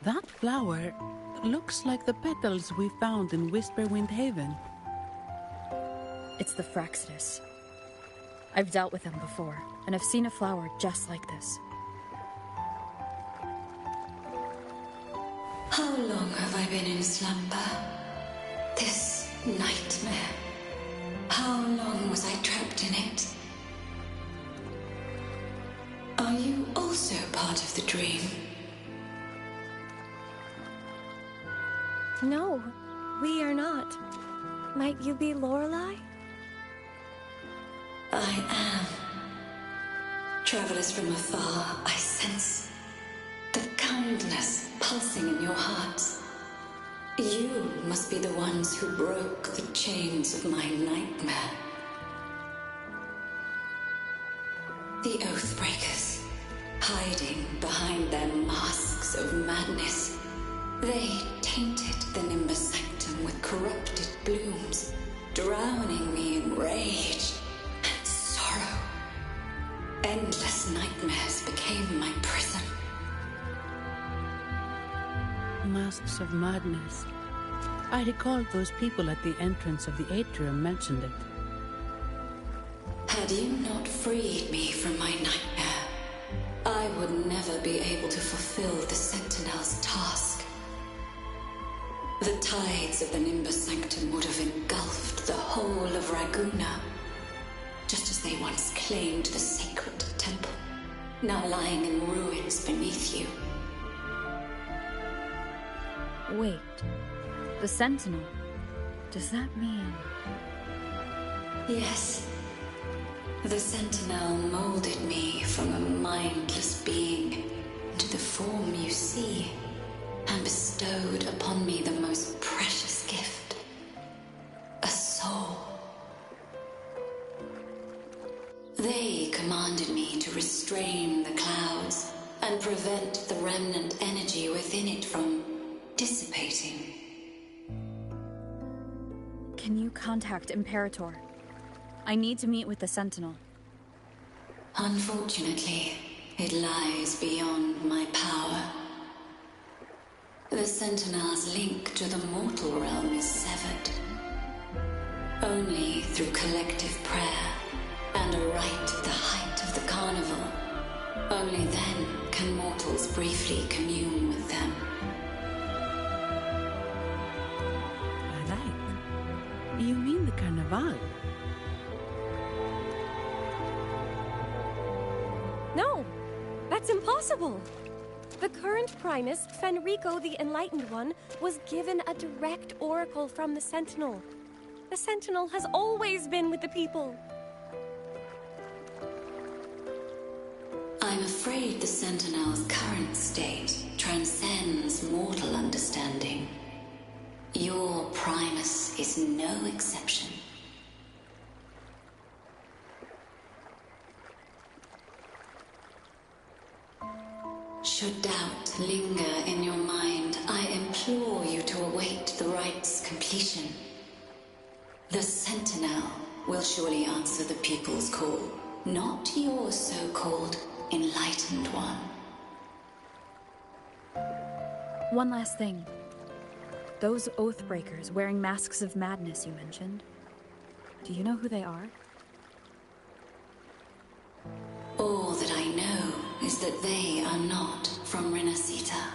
That flower looks like the petals we found in Whisperwind Haven. It's the Fraxidus. I've dealt with them before, and I've seen a flower just like this. How long have I been in slumber? This nightmare. How long was I trapped in it? Are you also part of the dream? No, we are not. Might you be Lorelei? I am. Travelers from afar, I sense the kindness pulsing in your hearts. You must be the ones who broke the chains of my nightmare. The Oathbreakers, hiding behind their masks of madness. They tainted the Nimbus Sanctum with corrupted blooms, drowning me in rage and sorrow. Endless nightmares became my prison. Masks of madness. I recall those people at the entrance of the atrium mentioned it. Had you not freed me from my nightmare, I would never be able to fulfill the Sentinel's task. The tides of the Nimbus Sanctum would have engulfed the whole of Raguna, just as they once claimed the sacred temple, now lying in ruins beneath you. Wait, the Sentinel. Does that mean... Yes. The Sentinel molded me from a mindless being into the form you see, and bestowed upon me the most precious gift, a soul. They commanded me to restrain the clouds and prevent the remnant energy within it from dissipating. Can you contact Imperator? I need to meet with the Sentinel. Unfortunately, it lies beyond my power. The Sentinel's link to the mortal realm is severed. Only through collective prayer and a rite at the height of the carnival, only then can mortals briefly commune with them. You mean the Carnival? No, that's impossible. The current Primus, Fenrico the Enlightened One, was given a direct oracle from the Sentinel. The Sentinel has always been with the people. I'm afraid the Sentinel's current state transcends mortal understanding. Your Primus is no exception. Should doubt linger in your mind, I implore you to await the rite's completion. The Sentinel will surely answer the people's call, not your so-called Enlightened One. One last thing. Those Oathbreakers wearing masks of madness you mentioned. Do you know who they are? All that I know is that they are not from Renacita.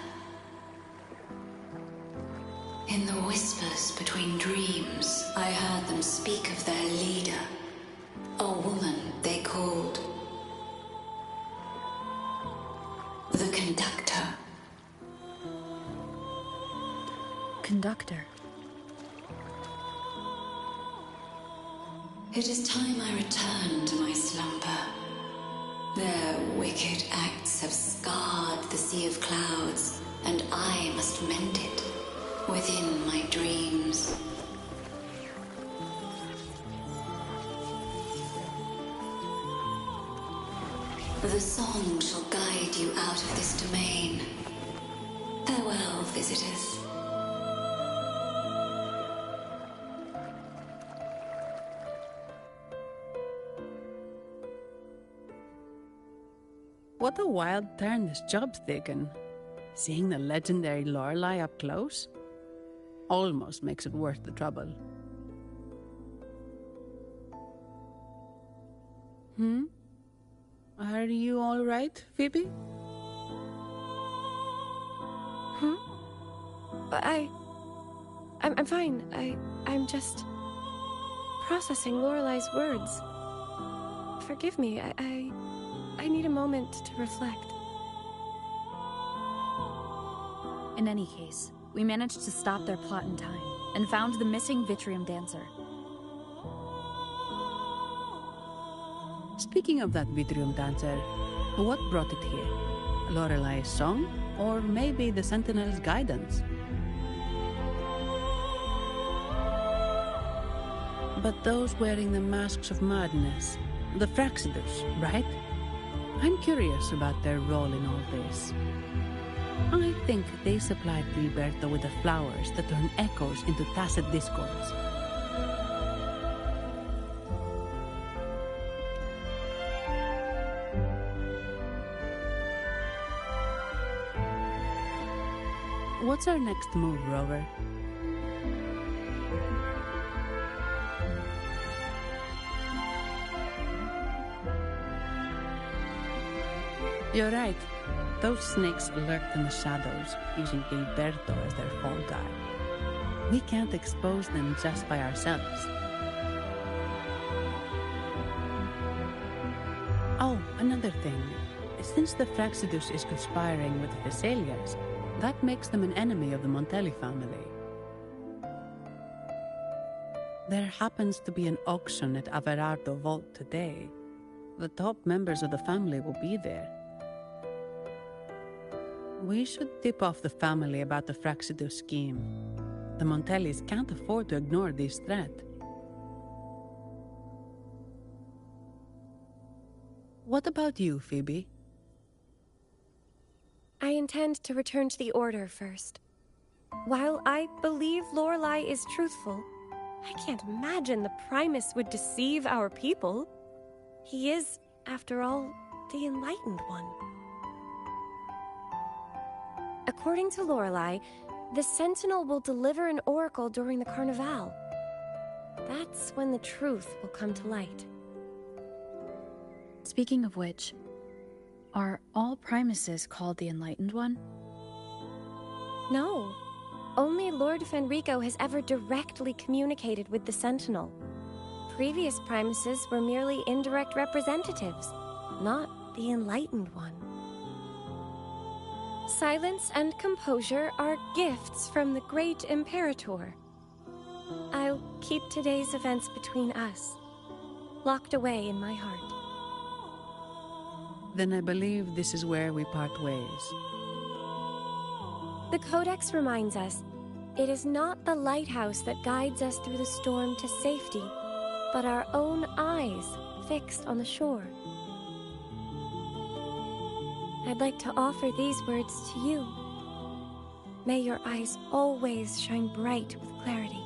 In the whispers between dreams, I heard them speak of their leader, a woman they called the Conductor. Conductor. It is time I return to my slumber. Their wicked acts have scarred the sea of clouds, and I must mend it within my dreams. The song shall guide you out of this domain. Farewell, visitors. What a wild turn this job's taken. Seeing the legendary Lorelei up close almost makes it worth the trouble. Are you all right, Phoebe? I'm fine. I'm just processing Lorelei's words. Forgive me. I need a moment to reflect. In any case, we managed to stop their plot in time and found the missing Vitrium dancer. Speaking of that Vitrium dancer, what brought it here? Lorelei's song? Or maybe the Sentinel's guidance? But those wearing the masks of madness, the Fraxidus, right? I'm curious about their role in all this. I think they supplied Gilberto with the flowers that turn echoes into tacit discords. What's our next move, Rover? You're right. Those snakes lurked in the shadows, using Gilberto as their fall guy. We can't expose them just by ourselves. Oh, another thing. Since the Fraxidus is conspiring with the Thessalians, that makes them an enemy of the Montelli family. There happens to be an auction at Averardo Vault today. The top members of the family will be there. We should tip off the family about the Fraxidus scheme. The Montellis can't afford to ignore this threat. What about you, Phoebe? I intend to return to the Order first. While I believe Lorelei is truthful, I can't imagine the Primus would deceive our people. He is, after all, the Enlightened One. According to Lorelei, the Sentinel will deliver an oracle during the Carnival. That's when the truth will come to light. Speaking of which, are all Primuses called the Enlightened One? No. Only Lord Fenrico has ever directly communicated with the Sentinel. Previous Primuses were merely indirect representatives, not the Enlightened One. Silence and composure are gifts from the great Imperator. I'll keep today's events between us, locked away in my heart. Then I believe this is where we part ways. The Codex reminds us, it is not the lighthouse that guides us through the storm to safety, but our own eyes fixed on the shore. I'd like to offer these words to you. May your eyes always shine bright with clarity.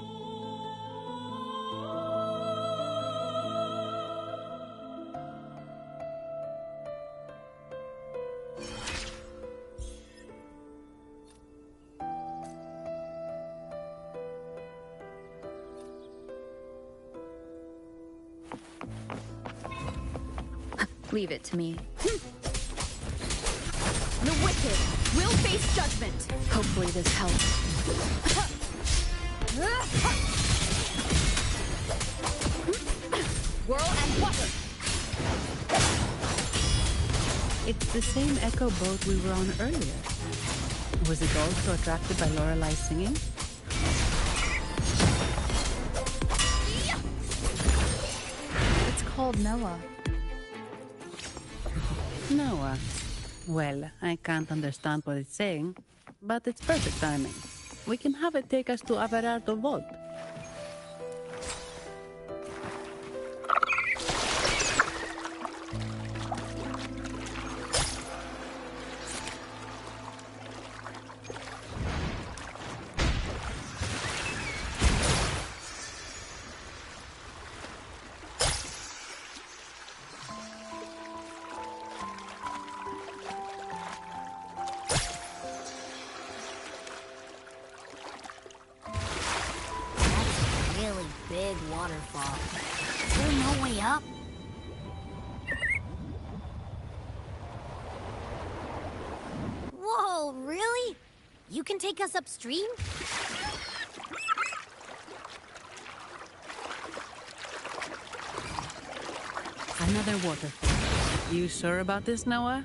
Leave it to me. The wicked will face judgment. Hopefully this helps. Whirl and water. It's the same echo boat we were on earlier. Was it also attracted by Lorelei's singing? It's called Noah. Noah. Well, I can't understand what it's saying, but it's perfect timing. We can have it take us to Averardo Vault. waterfall. Is there no way up? Whoa, really? You can take us upstream? Another waterfall. You sure about this, Noah?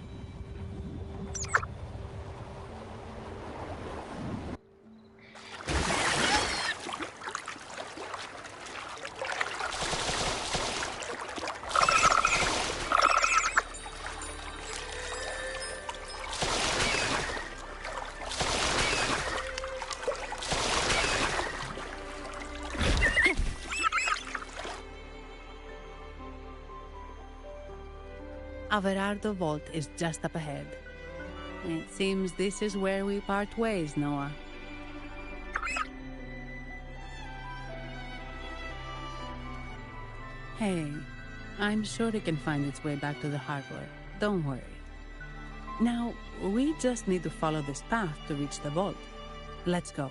Averardo Vault is just up ahead. It seems this is where we part ways, Noah. Hey, I'm sure it can find its way back to the harbor. Don't worry. Now, we just need to follow this path to reach the vault. Let's go.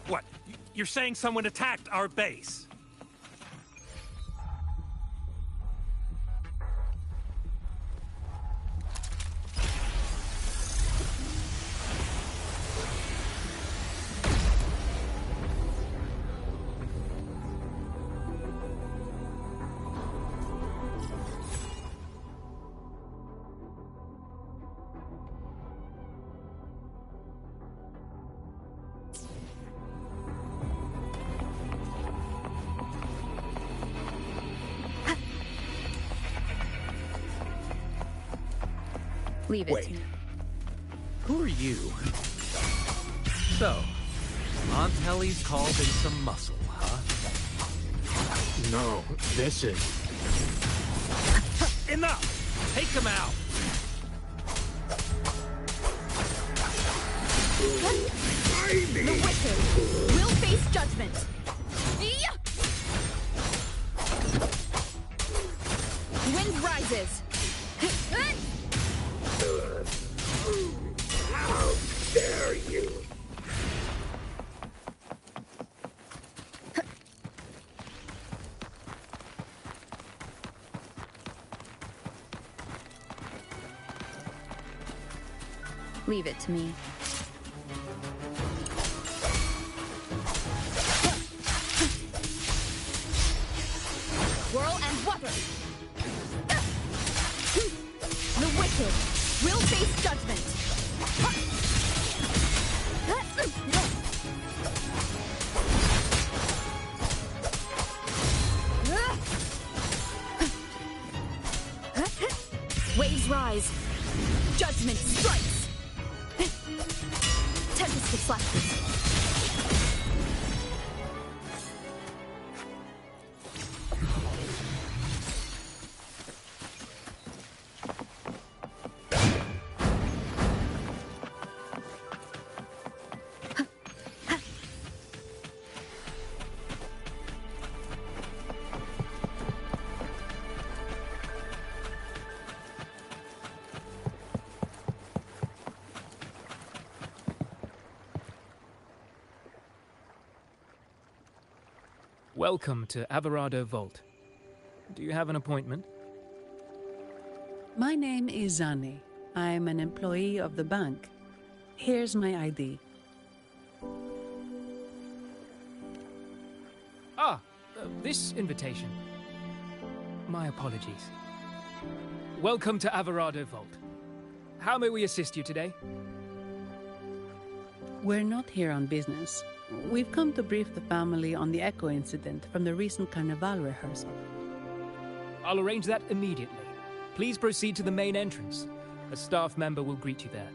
What? You're saying someone attacked our base? Leave it. Wait. Who are you? So, Aunt Helly's called in some muscle, huh? No, this is... Enough! Take them out! The wicked will face judgment. Wind rises. How dare you! Leave it to me. Whirl and water. The wicked will face judgment. Waves rise. Judgment strikes. Tempest of flashes. Welcome to Averardo Vault. Do you have an appointment? My name is Zani. I'm an employee of the bank. Here's my ID. This invitation. My apologies. Welcome to Averardo Vault. How may we assist you today? We're not here on business. We've come to brief the family on the Echo incident from the recent Carnival rehearsal. I'll arrange that immediately. Please proceed to the main entrance. A staff member will greet you there.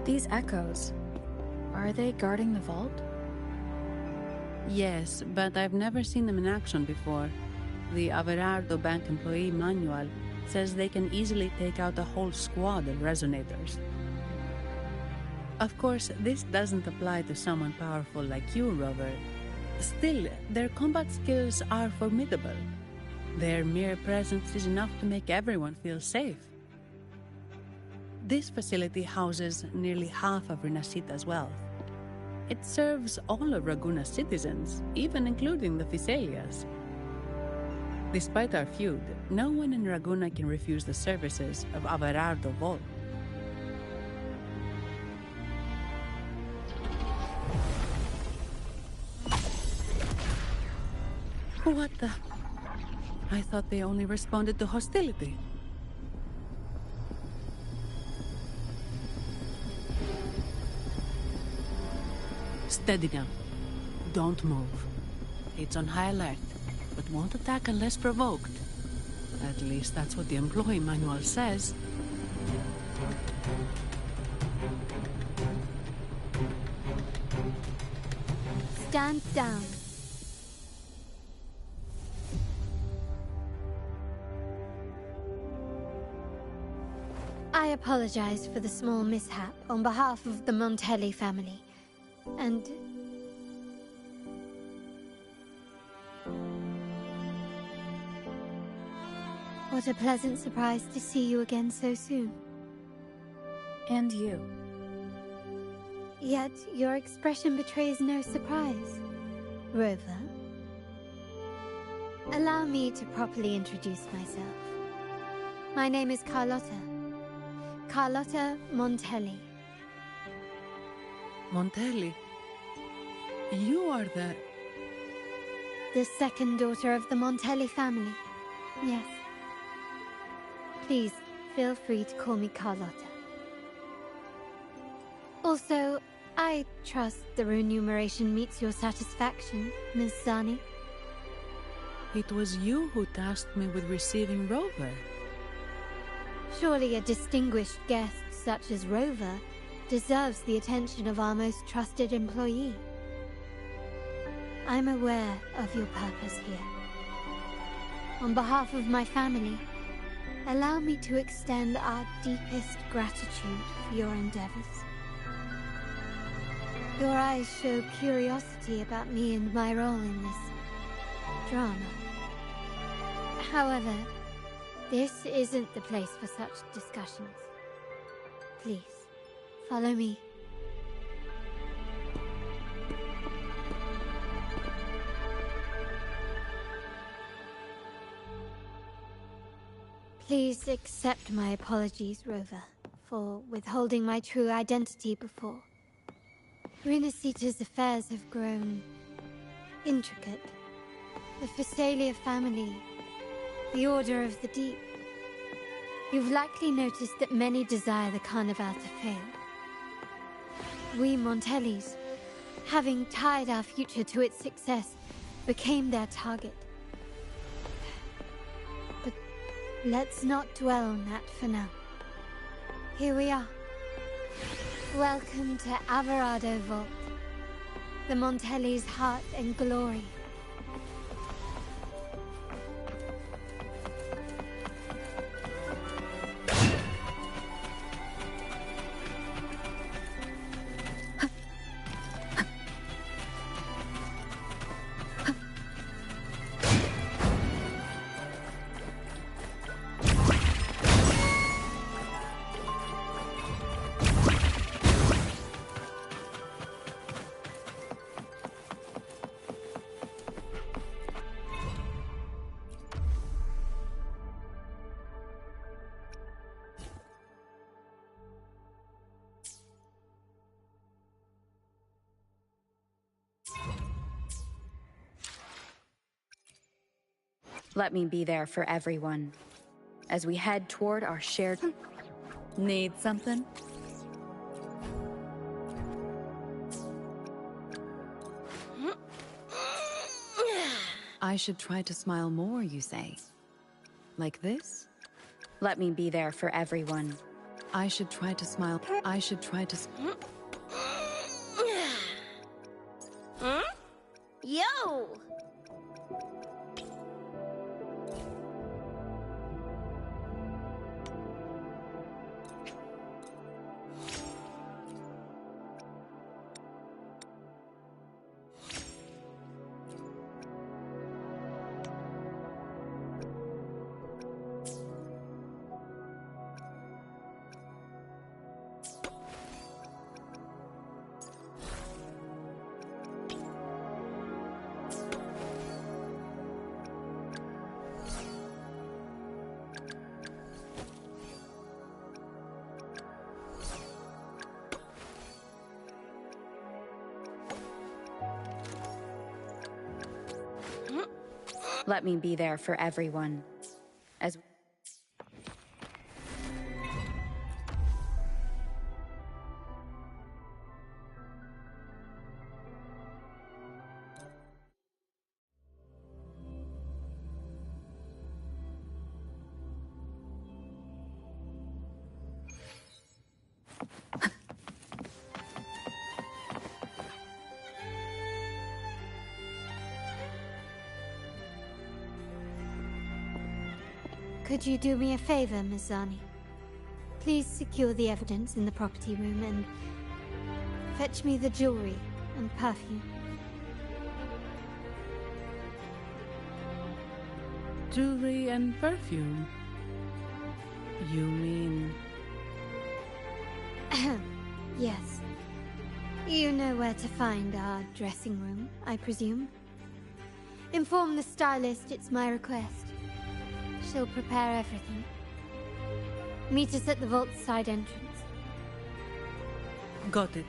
These echoes, are they guarding the vault? Yes, but I've never seen them in action before. The Averardo Bank employee manual says they can easily take out a whole squad of resonators. Of course, this doesn't apply to someone powerful like you, Rover. Still, their combat skills are formidable. Their mere presence is enough to make everyone feel safe. This facility houses nearly half of Renacita's wealth. It serves all of Raguna's citizens, even including the Thessalias. Despite our feud, no one in Raguna can refuse the services of Averardo Vault. What the? I thought they only responded to hostility. Steady now. Don't move. It's on high alert, but won't attack unless provoked. At least that's what the employee manual says. Stand down. I apologize for the small mishap on behalf of the Montelli family. And... what a pleasant surprise to see you again so soon. And you. Yet your expression betrays no surprise, Rover. Allow me to properly introduce myself. My name is Carlotta. Carlotta Montelli. Montelli? You are the second daughter of the Montelli family. Yes. Please, feel free to call me Carlotta. Also, I trust the remuneration meets your satisfaction, Ms. Zani. It was you who tasked me with receiving Rover. Surely a distinguished guest such as Rover deserves the attention of our most trusted employee. I'm aware of your purpose here. On behalf of my family, allow me to extend our deepest gratitude for your endeavors. Your eyes show curiosity about me and my role in this drama. However, this isn't the place for such discussions. Please, follow me. Please accept my apologies, Rover, for withholding my true identity before. Renacita's affairs have grown intricate. The Thessalia family, the Order of the Deep. You've likely noticed that many desire the Carnival to fail. We Montellis, having tied our future to its success, became their target. But let's not dwell on that for now. Here we are. Welcome to Averardo Vault, the Montelli's heart and glory. Let me be there for everyone as we head toward our shared... Need something? I should try to smile more, you say? Like this? Let me be there for everyone I should try to smile. I should try to... Yo! Let me be there for everyone. As Could you do me a favor, Miss Zani? Please secure the evidence in the property room and fetch me the jewelry and perfume. Jewelry and perfume? You mean... Yes. You know where to find our dressing room, I presume? Inform the stylist it's my request. She'll prepare everything. Meet us at the vault's side entrance. Got it.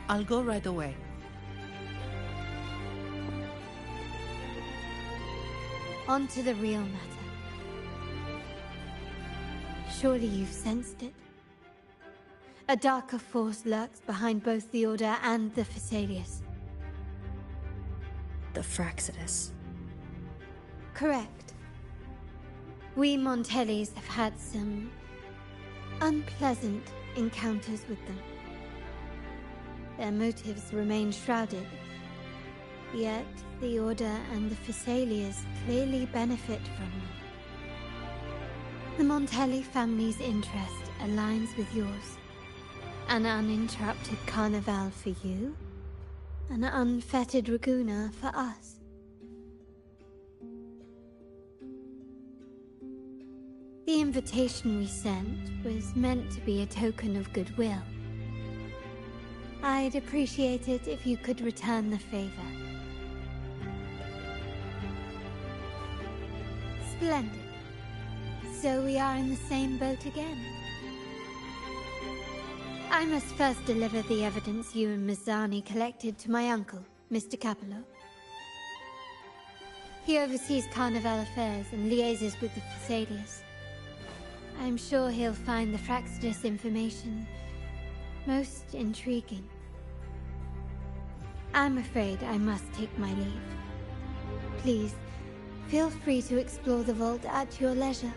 I'll go right away. On to the real matter. Surely you've sensed it. A darker force lurks behind both the Order and the Phasaelius. the Fraxidus. Correct. We Montellis have had some unpleasant encounters with them. Their motives remain shrouded, yet the Order and the Phasaelius clearly benefit from them. The Montelli family's interest aligns with yours. An uninterrupted carnival for you, an unfettered Raguna for us. The invitation we sent was meant to be a token of goodwill. I'd appreciate it if you could return the favor. Splendid. So we are in the same boat again. I must first deliver the evidence you and Miss Zani collected to my uncle, Mr. Capello. He oversees Carnival affairs and liaises with the Phasaelius. I'm sure he'll find the Fraxidus information most intriguing. I'm afraid I must take my leave. Please, feel free to explore the vault at your leisure.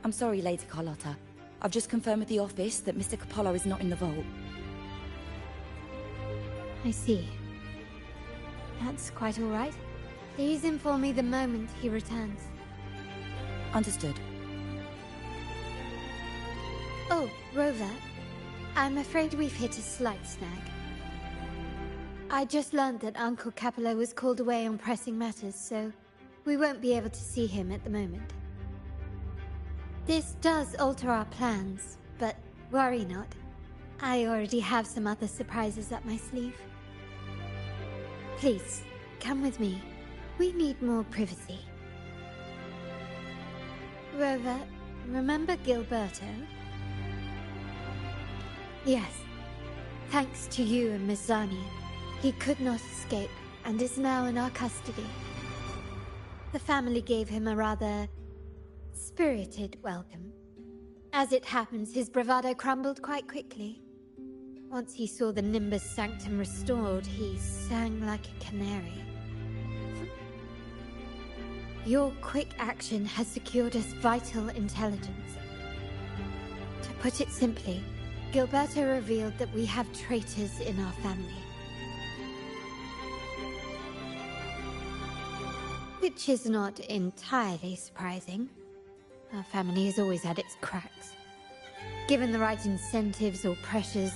I'm sorry, Lady Carlotta. I've just confirmed with the office that Mr. Capello is not in the vault. I see. That's quite all right. Please inform me the moment he returns. Understood. Oh, Rover. I'm afraid we've hit a slight snag. I just learned that Uncle Capello was called away on pressing matters, so we won't be able to see him at the moment. This does alter our plans, but worry not. I already have some other surprises up my sleeve. Please, come with me. We need more privacy. Rover, remember Gilberto? Yes. Thanks to you and Miss Zani, he could not escape and is now in our custody. The family gave him a rather spirited welcome. As it happens, his bravado crumbled quite quickly. Once he saw the Nimbus Sanctum restored, he sang like a canary. Your quick action has secured us vital intelligence. To put it simply, Gilberto revealed that we have traitors in our family. Which is not entirely surprising. Our family has always had its cracks. Given the right incentives or pressures,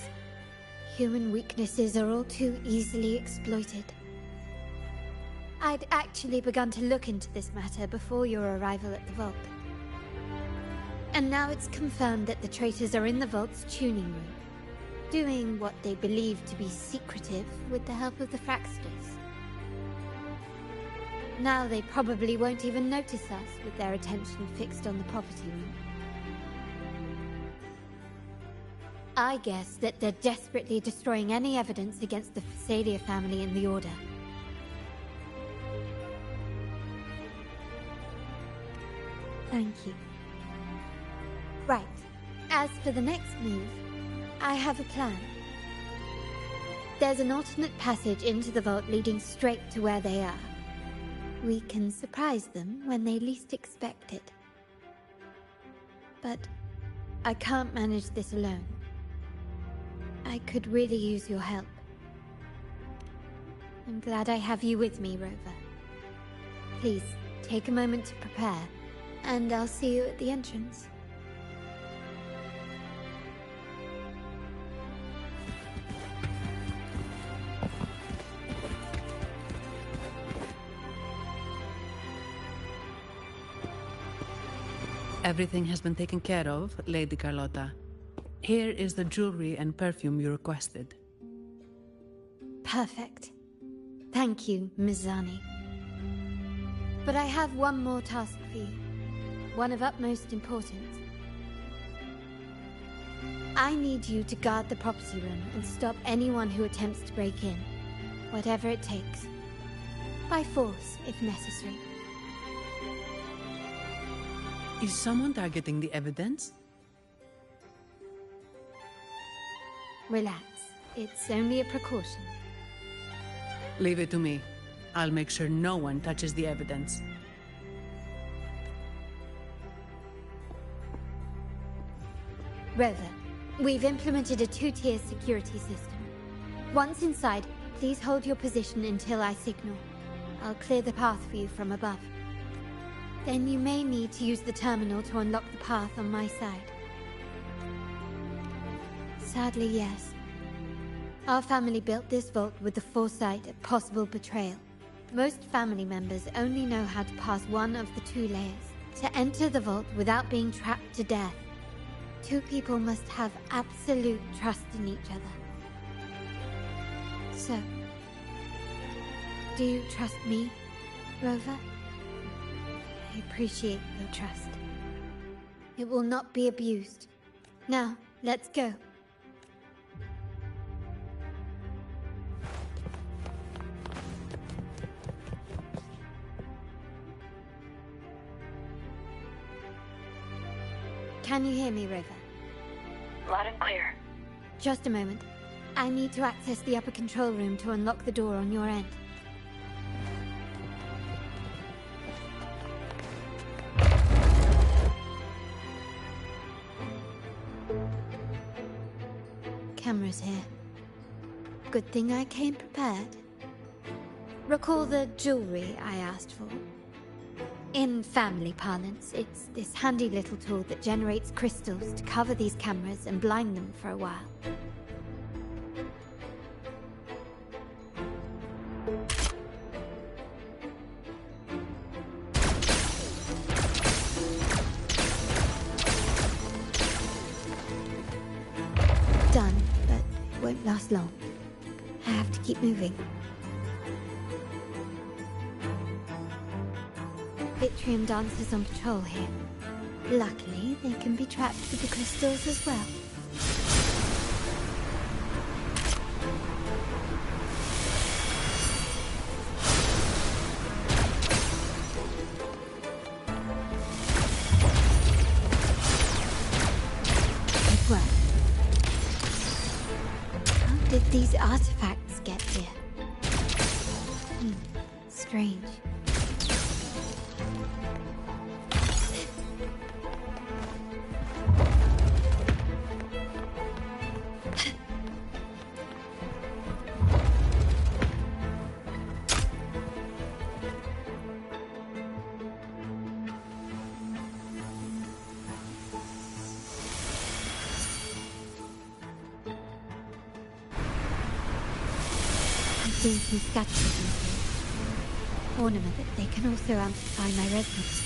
human weaknesses are all too easily exploited. I'd actually begun to look into this matter before your arrival at the vault. And now it's confirmed that the traitors are in the vault's tuning room, doing what they believe to be secretive with the help of the Fraxters. Now they probably won't even notice us with their attention fixed on the property room. I guess that they're desperately destroying any evidence against the Phasalia family in the Order. Thank you. Right. As for the next move, I have a plan. There's an alternate passage into the vault leading straight to where they are. We can surprise them when they least expect it. But I can't manage this alone. I could really use your help. I'm glad I have you with me, Rover. Please, take a moment to prepare, and I'll see you at the entrance. Everything has been taken care of, Lady Carlotta. Here is the jewelry and perfume you requested. Perfect. Thank you, Mizani. But I have one more task for you. One of utmost importance. I need you to guard the property room and stop anyone who attempts to break in. Whatever it takes. By force, if necessary. Is someone targeting the evidence? Relax. It's only a precaution. Leave it to me. I'll make sure no one touches the evidence. Rover, we've implemented a two-tier security system. Once inside, please hold your position until I signal. I'll clear the path for you from above. Then you may need to use the terminal to unlock the path on my side. Sadly, yes. Our family built this vault with the foresight of possible betrayal. Most family members only know how to pass one of the two layers. To enter the vault without being trapped to death, two people must have absolute trust in each other. So, do you trust me, Rover? I appreciate your trust. It will not be abused. Now, let's go. Can you hear me, Rover? Loud and clear. Just a moment. I need to access the upper control room to unlock the door on your end. Cameras here. Good thing I came prepared. Recall the jewelry I asked for? In family parlance, it's this handy little tool that generates crystals to cover these cameras and blind them for a while. Done, but it won't last long. I have to keep moving. Yttrium dancers on patrol here. Luckily, they can be trapped with the crystals as well. Good work. did these artifacts get here? Strange. Seen some statues in here. Ornament that they can also amplify my resonance.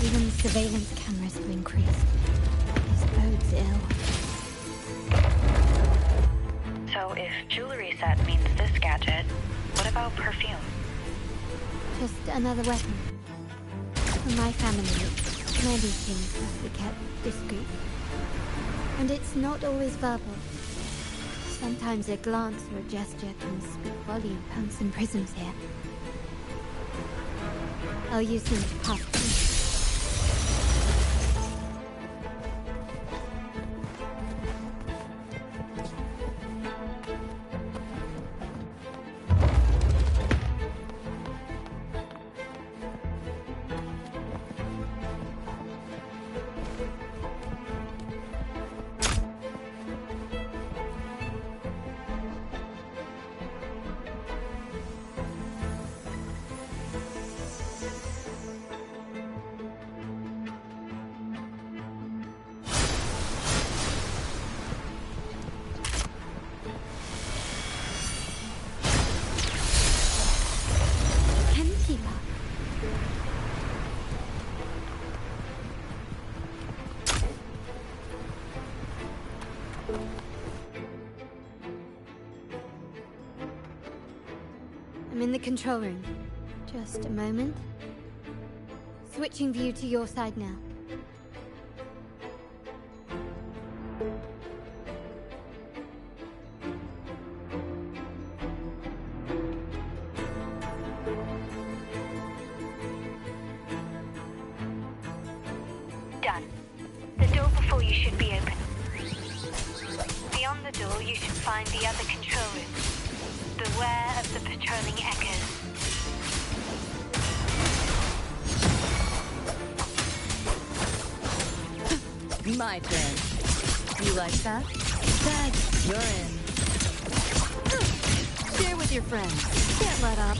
Even the surveillance cameras have increased. Bodes ill. So if jewelry set means this gadget, what about perfume? Just another weapon. For my family, many things must be kept discreet. And it's not always verbal. Sometimes a glance or a gesture can speak volume. Punks and prisms here. I'll use them to pass through. I'm in the control room. Just a moment. Switching view to your side now. Done. The door before you should be open. Beyond the door, you should find the other control room. Beware of the patrolling echoes. My turn. You like that? Tag, you're in. Share with your friends. Can't let up.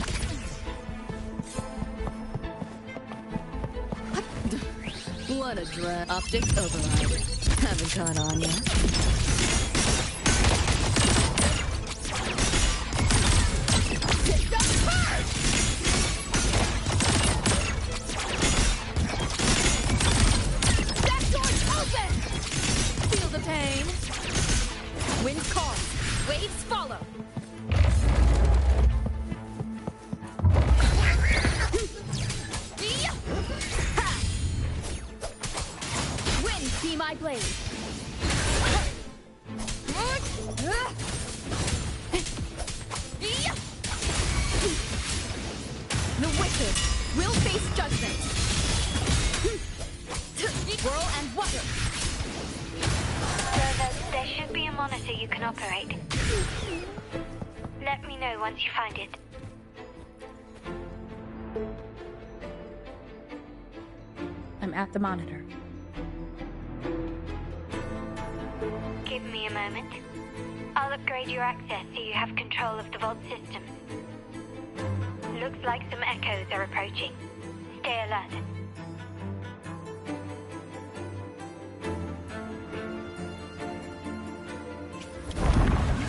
What a drag. Optics override. Haven't caught on yet. Wind calls. Waves follow. Wind, see my blade. The wicked will face judgment. Whirl and water. There should be a monitor you can operate. Let me know once you find it. I'm at the monitor. Give me a moment. I'll upgrade your access so you have control of the vault system. Looks like some echoes are approaching. Stay alert.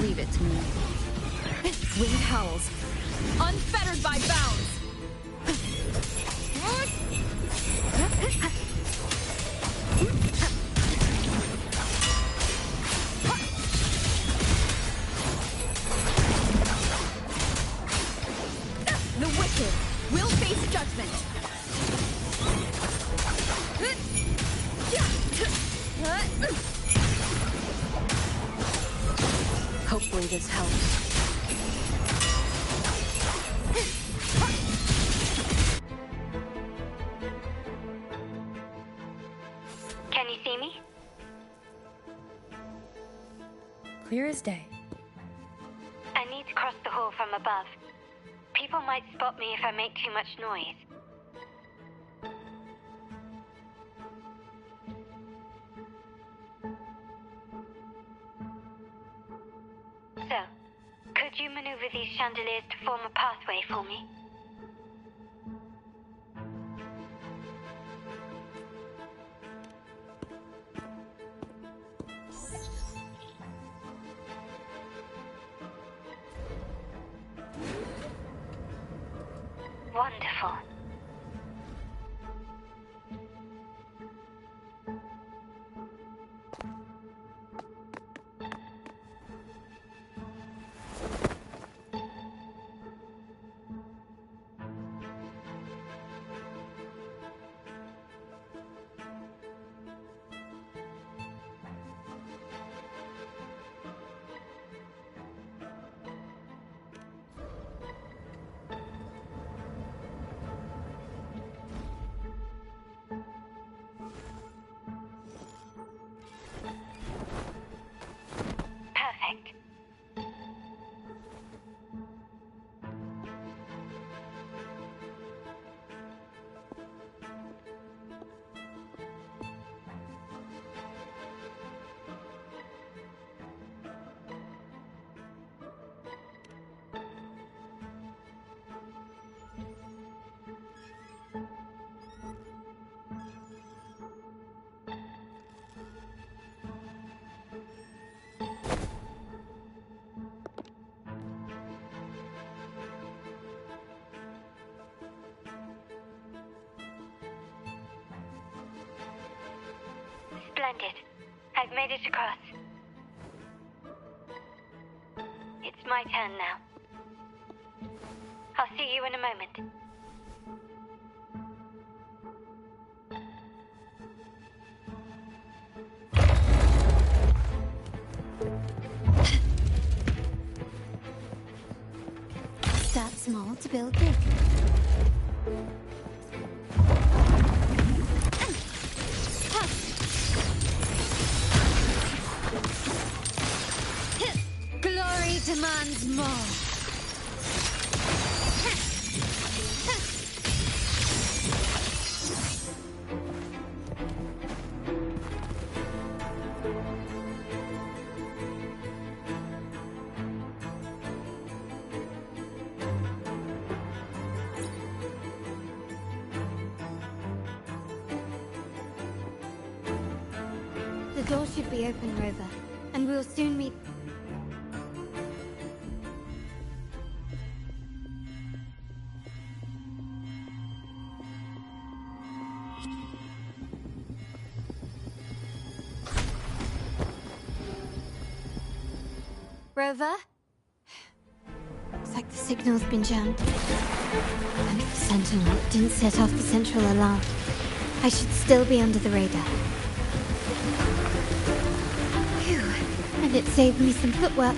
Leave it to me. Wind howls. Unfettered by bounds. The wicked will face judgment. Hopefully this helps. Can you see me? Clear as day. I need to cross the hall from above. People might spot me if I make too much noise. So, could you maneuver these chandeliers to form a pathway for me? Wonderful. Perfect. Splendid. I've made it across. It's my turn now. I'll see you in a moment. Start small to build big. Glory demands more. The door should be open, Rover, and we'll soon meet. Rover? Looks like the signal's been jammed. And the Sentinel didn't set off the central alarm. I should still be under the radar. Phew. And it saved me some footwork.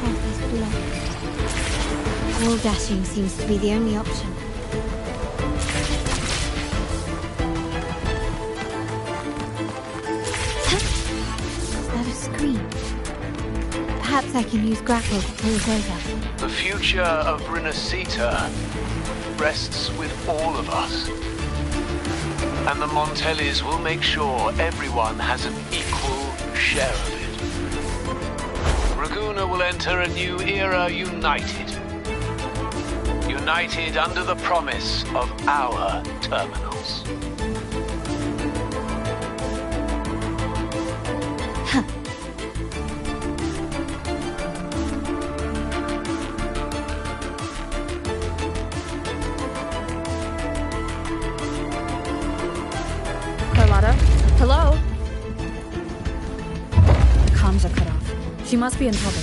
Path is blocked. Wall dashing seems to be the only option. Perhaps I can use grapple to pull it over. The future of Rinascita rests with all of us. And the Montellis will make sure everyone has an equal share of it. Raguna will enter a new era united. United under the promise of our terminals. Hello? The comms are cut off. She must be in trouble.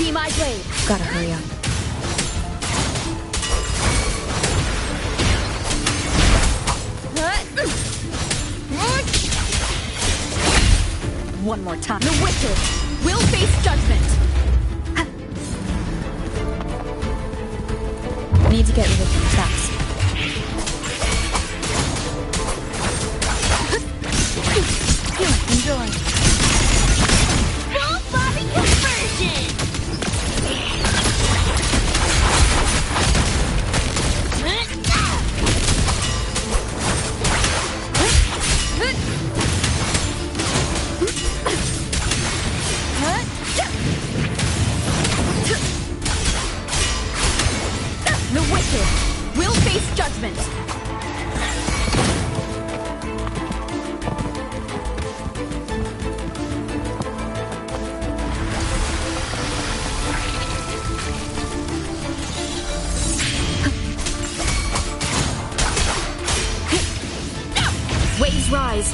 Be my blade. Gotta hurry up. One more time. The wicked will face judgment. Need to get rid of them fast. Enjoy. Full body conversion! The wicked will face judgment. Waves rise.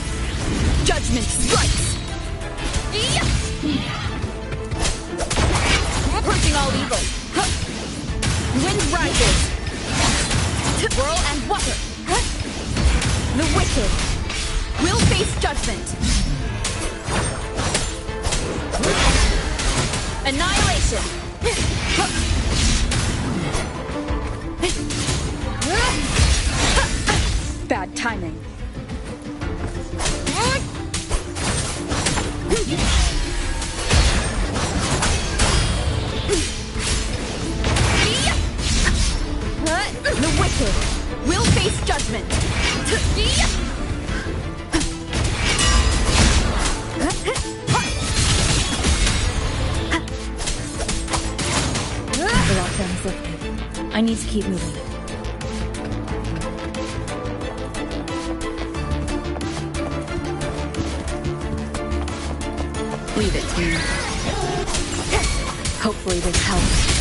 Judgment strikes. Purging all evil. Wind rises. Whirl and water. The wicked will face judgment. Annihilation. Bad timing. The wicked will face judgment. The lockdown's lifted. I need to keep moving. Leave it to me. Hopefully this helps.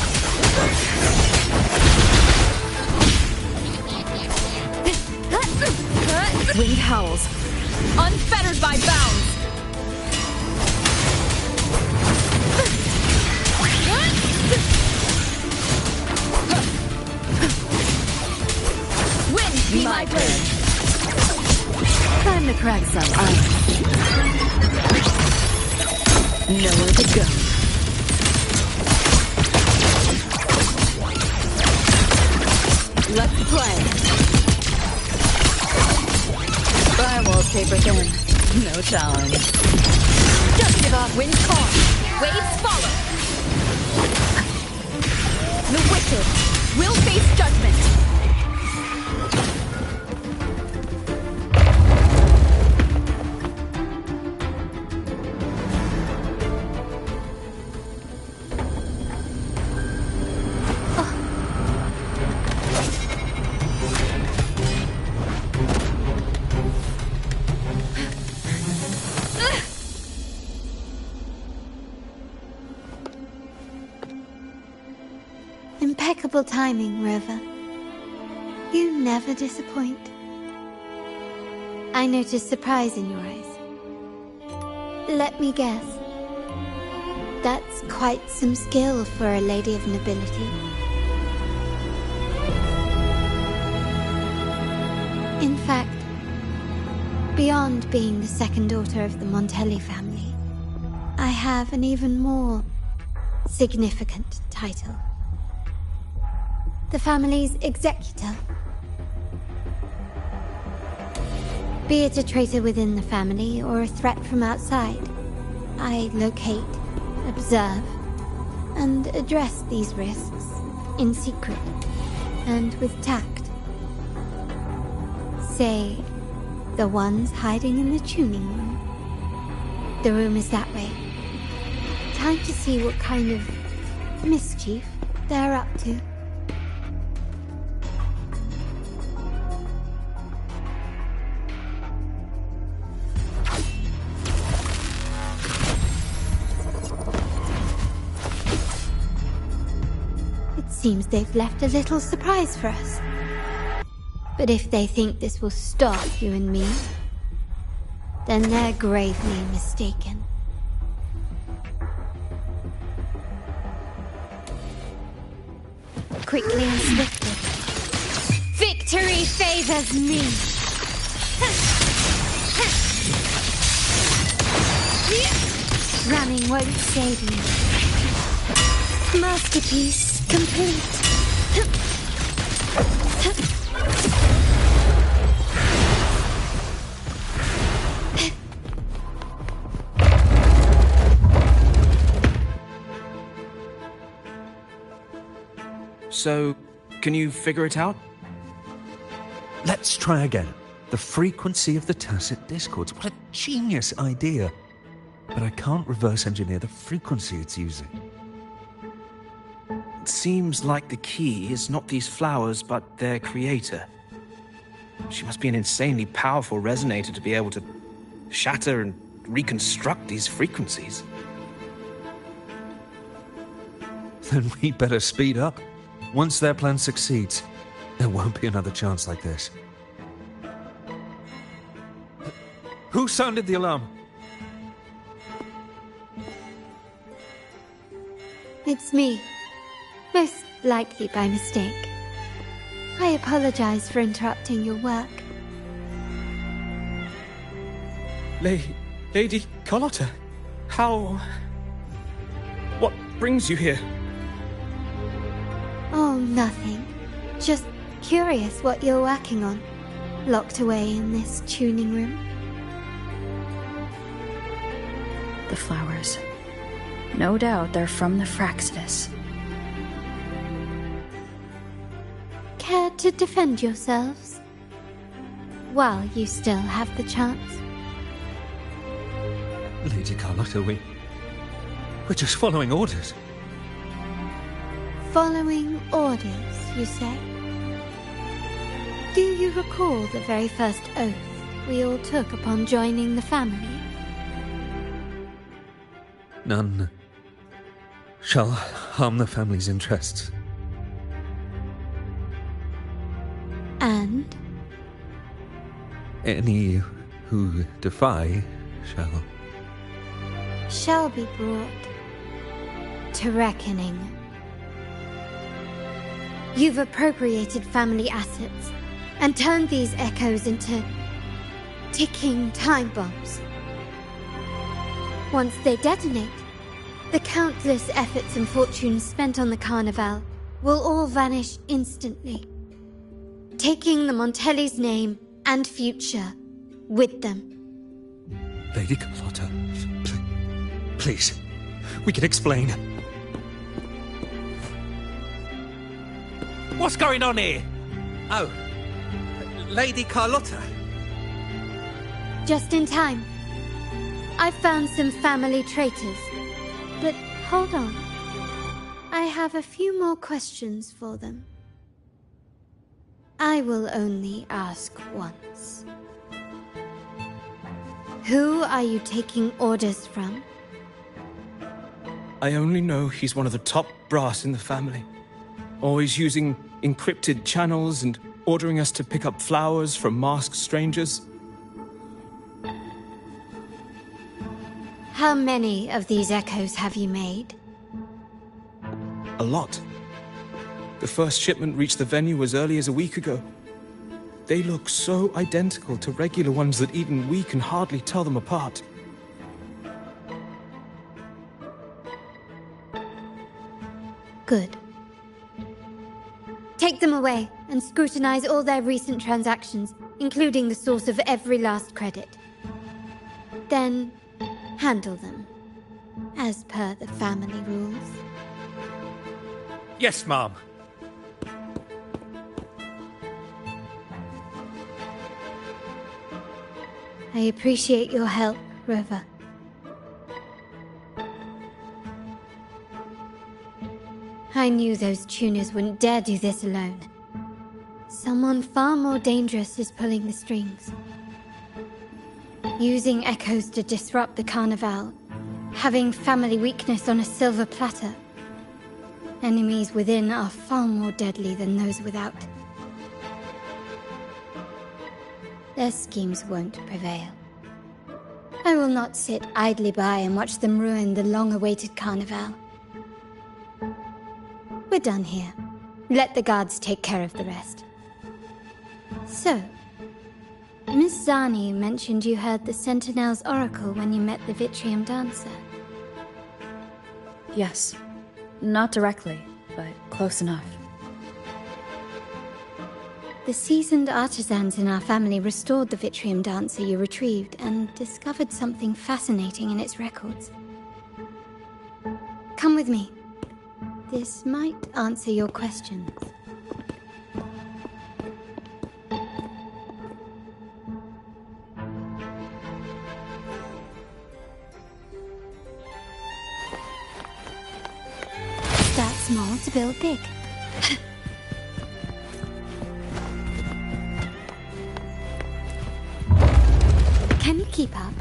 Wind howls, unfettered by bounds. Wind, be my blade. Time to crack some ice. Nowhere to go. Let's play. Firewall's paper thin. No challenge. Just give up. Wind calm. Waves follow. The wicked will face judgment. Impeccable timing, Rover. You never disappoint. I noticed surprise in your eyes. Let me guess. That's quite some skill for a lady of nobility. In fact, beyond being the second daughter of the Montelli family, I have an even more significant title. The family's executor. Be it a traitor within the family or a threat from outside, I locate, observe, and address these risks in secret and with tact. Say, the ones hiding in the tuning room. The room is that way. Time to see what kind of mischief they're up to. Seems they've left a little surprise for us. But if they think this will stop you and me, then they're gravely mistaken. quickly and swiftly. Victory favors me! Running won't save me. Masterpiece complete. So, can you figure it out? Let's try again. The frequency of the tacit discords. What a genius idea. But I can't reverse engineer the frequency it's using. It seems like the key is not these flowers, but their creator. She must be an insanely powerful resonator to be able to shatter and reconstruct these frequencies. Then we better speed up. Once their plan succeeds, there won't be another chance like this. Who sounded the alarm? It's me. Most likely by mistake. I apologize for interrupting your work. Lady Carlotta, how... What brings you here? Oh, nothing. Just curious what you're working on. Locked away in this tuning room. The flowers. No doubt they're from the Fraxidus. Care to defend yourselves? While you still have the chance. Lady Carlotta, we're just following orders. Following orders, you say? Do you recall the very first oath we all took upon joining the family? None shall harm the family's interests. And? Any who defy shall be brought to reckoning. You've appropriated family assets and turned these echoes into ticking time bombs. Once they detonate, the countless efforts and fortunes spent on the Carnival will all vanish instantly, taking the Montelli's name and future with them. Lady Carlotta, please, we can explain. What's going on here? Oh, Lady Carlotta. Just in time. I found some family traitors. But hold on. I have a few more questions for them. I will only ask once. Who are you taking orders from? I only know he's one of the top brass in the family. Always using encrypted channels and ordering us to pick up flowers from masked strangers. How many of these echoes have you made? A lot. The first shipment reached the venue as early as a week ago. They look so identical to regular ones that even we can hardly tell them apart. Good. Take them away and scrutinize all their recent transactions, including the source of every last credit. Then, handle them, as per the family rules. Yes, Mom. I appreciate your help, Rover. I knew those tuners wouldn't dare do this alone. Someone far more dangerous is pulling the strings. Using echoes to disrupt the Carnival. Having family weakness on a silver platter. Enemies within are far more deadly than those without. Their schemes won't prevail. I will not sit idly by and watch them ruin the long-awaited Carnival. We're done here. Let the guards take care of the rest. So, Miss Zani mentioned you heard the Sentinel's oracle when you met the Vitrium Dancer. Yes. Not directly, but close enough. The seasoned artisans in our family restored the Vitrium Dancer you retrieved and discovered something fascinating in its records. Come with me. This might answer your questions. Start small to build big. Can you keep up?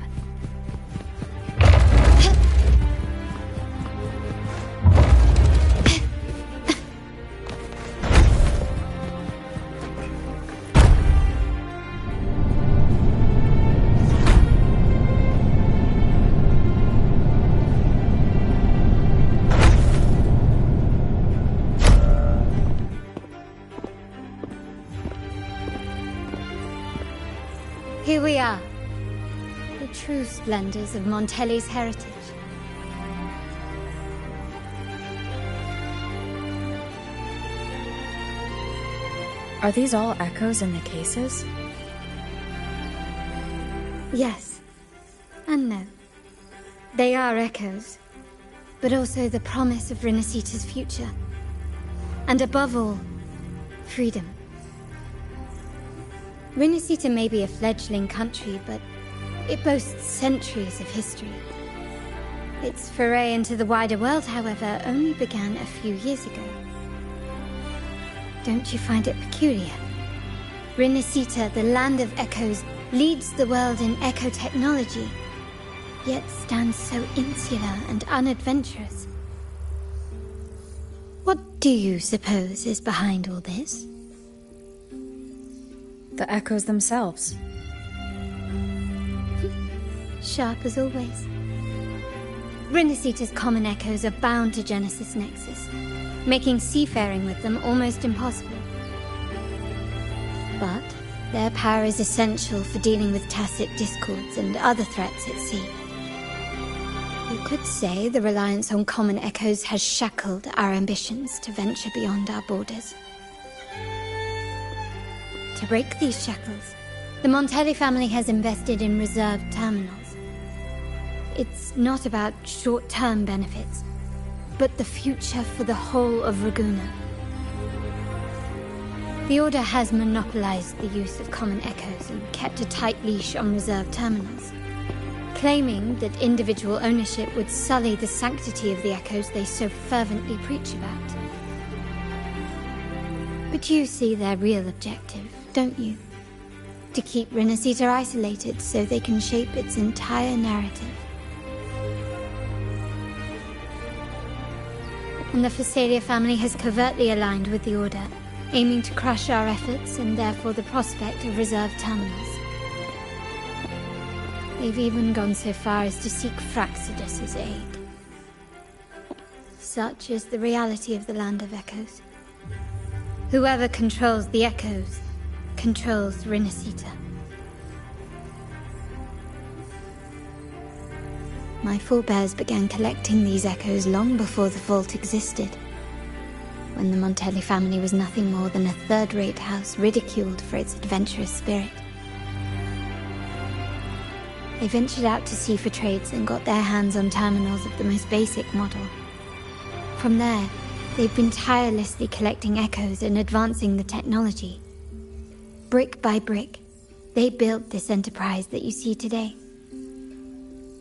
Here we are. The true splendors of Montelli's heritage. Are these all echoes in the cases? Yes. And no. They are echoes, but also the promise of Renacita's future. And above all, freedom. Renacita may be a fledgling country, but it boasts centuries of history. Its foray into the wider world, however, only began a few years ago. Don't you find it peculiar? Renacita, the land of echoes, leads the world in echo technology, yet stands so insular and unadventurous. What do you suppose is behind all this? The echoes themselves. Sharp as always. Renacita's common echoes are bound to Genesis Nexus, making seafaring with them almost impossible. But their power is essential for dealing with tacit discords and other threats at sea. You could say the reliance on common echoes has shackled our ambitions to venture beyond our borders. To break these shackles, the Montelli family has invested in reserved terminals. It's not about short-term benefits, but the future for the whole of Ragusa. The Order has monopolized the use of common echoes and kept a tight leash on reserved terminals, claiming that individual ownership would sully the sanctity of the echoes they so fervently preach about. But you see their real objective, don't you? To keep Renacita isolated so they can shape its entire narrative. And the Phasalia family has covertly aligned with the Order, aiming to crush our efforts and therefore the prospect of reserved terminals. They've even gone so far as to seek Fraxidus's aid. Such is the reality of the Land of Echoes. Whoever controls the Echoes controls Renacita. My forebears began collecting these echoes long before the vault existed, when the Montelli family was nothing more than a third-rate house ridiculed for its adventurous spirit. They ventured out to sea for trades and got their hands on terminals of the most basic model. From there, they've been tirelessly collecting echoes and advancing the technology. Brick by brick, they built this enterprise that you see today.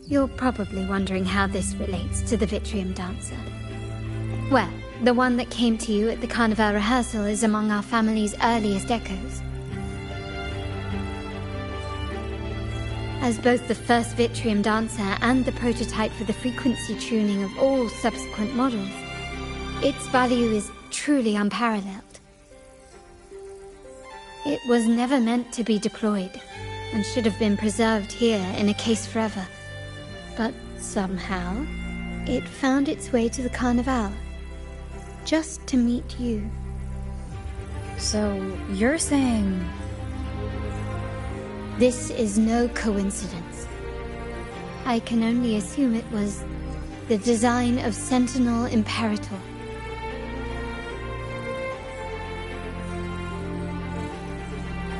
You're probably wondering how this relates to the Vitrium Dancer. Well, the one that came to you at the Carnival rehearsal is among our family's earliest echoes. As both the first Vitrium Dancer and the prototype for the frequency tuning of all subsequent models, its value is truly unparalleled. It was never meant to be deployed, and should have been preserved here in a case forever. But somehow, it found its way to the Carnival, just to meet you. So, you're saying... This is no coincidence. I can only assume it was the design of Sentinel Imperator.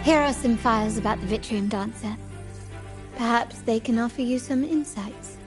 Here are some files about the Vitrium Dancer. Perhaps they can offer you some insights.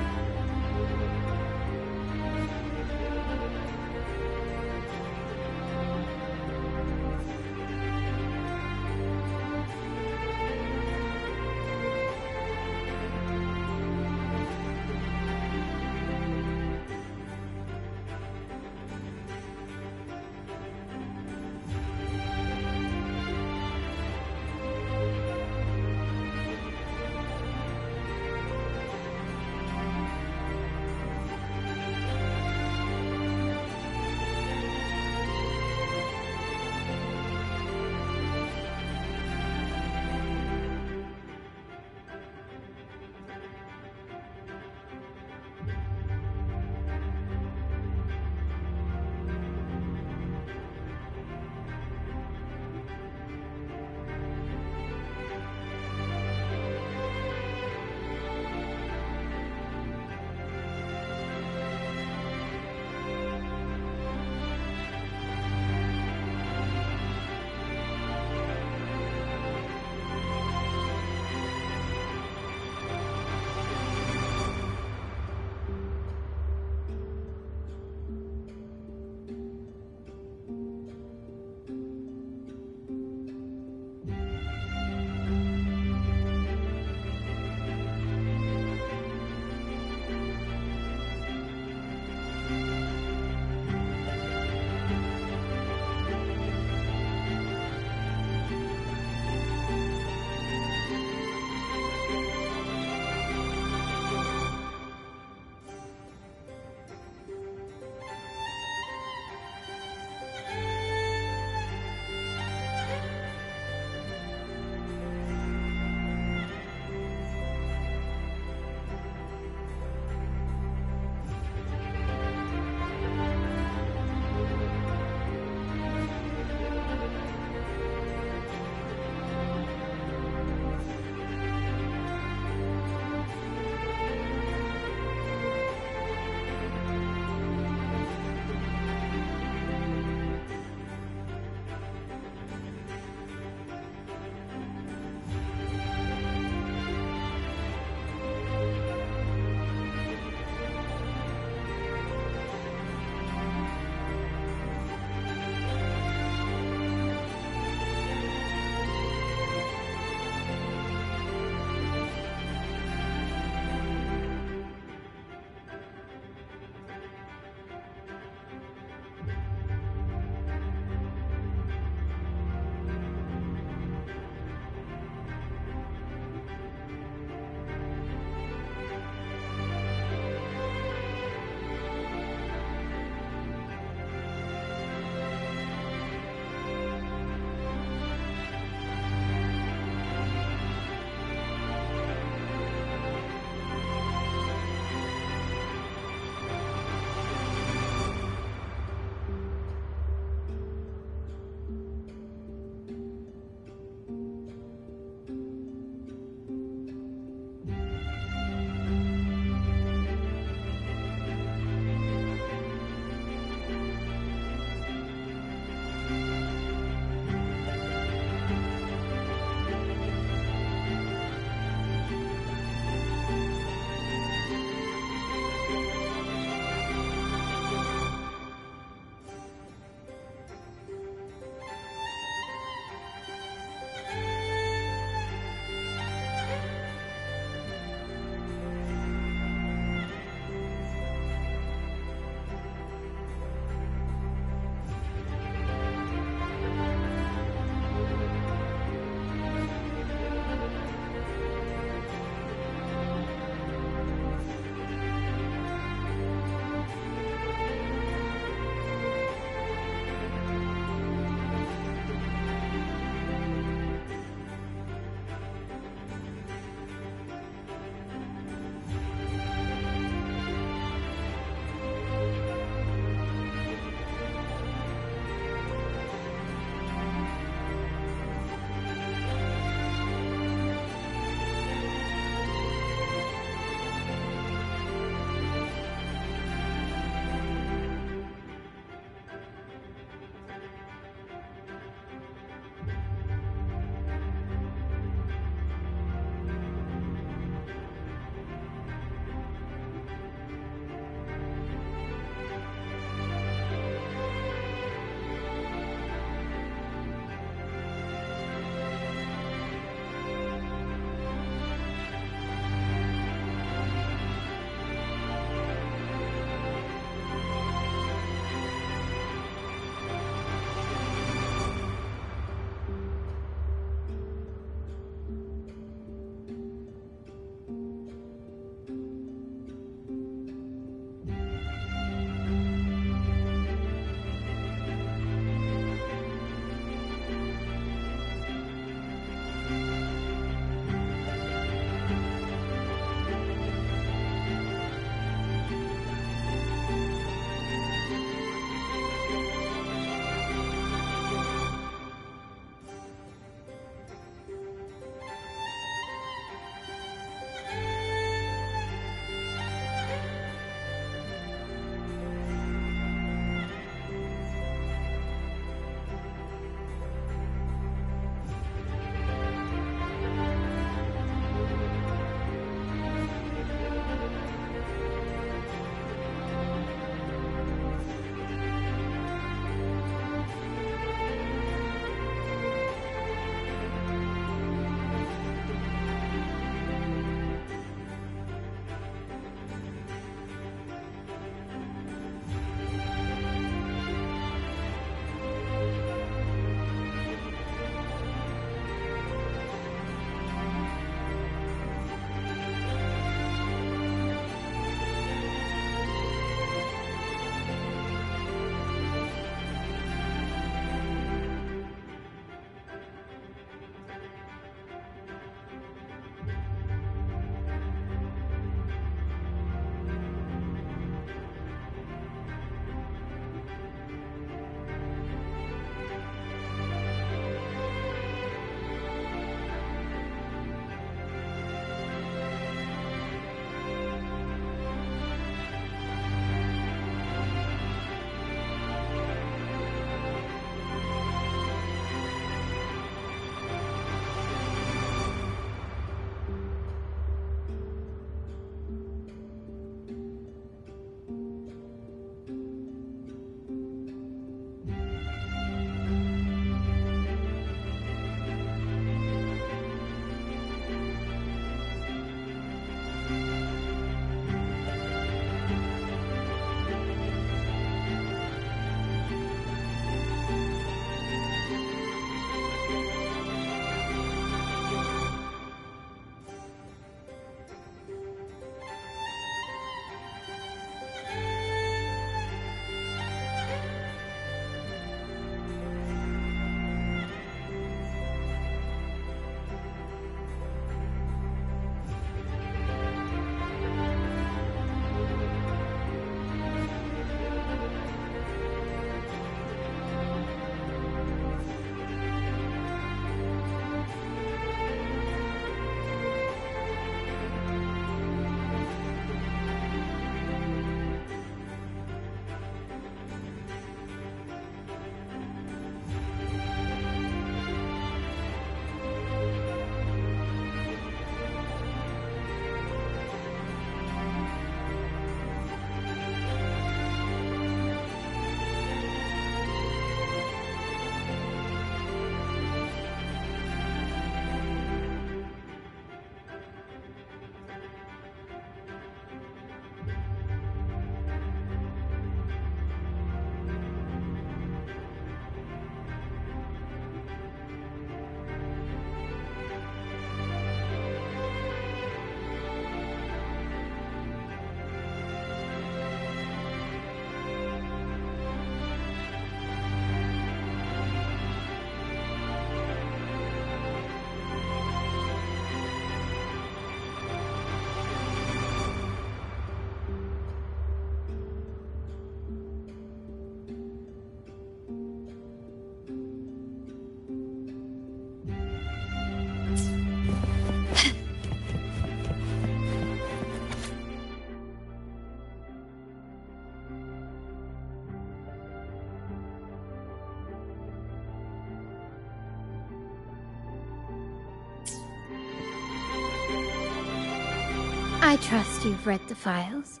I trust you've read the files.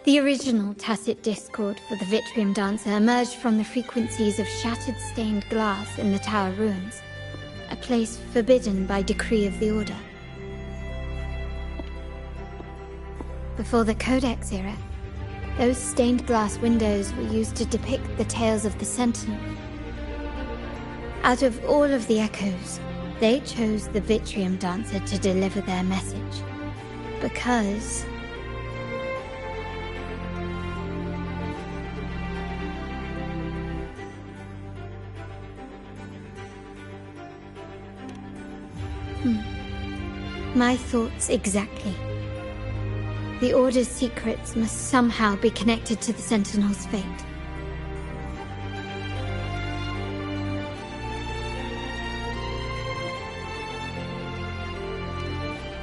The original tacit discord for the Vitrium Dancer emerged from the frequencies of shattered stained glass in the tower ruins, a place forbidden by decree of the Order. Before the Codex era, those stained glass windows were used to depict the tales of the Sentinel. Out of all of the echoes, they chose the Vitrium Dancer to deliver their message. Because... My thoughts exactly. The Order's secrets must somehow be connected to the Sentinel's fate.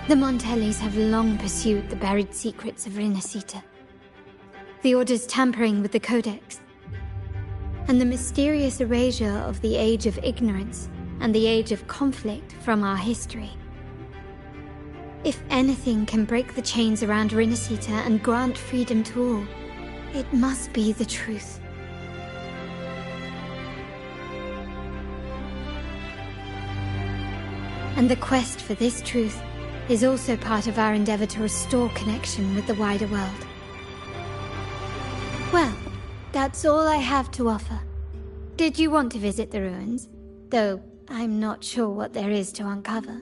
The Montellis have long pursued the buried secrets of Rinascita. The Order's tampering with the Codex, and the mysterious erasure of the Age of Ignorance and the Age of Conflict from our history. If anything can break the chains around Rinascita and grant freedom to all, it must be the truth. And the quest for this truth is also part of our endeavor to restore connection with the wider world. Well, that's all I have to offer. Did you want to visit the ruins? Though I'm not sure what there is to uncover.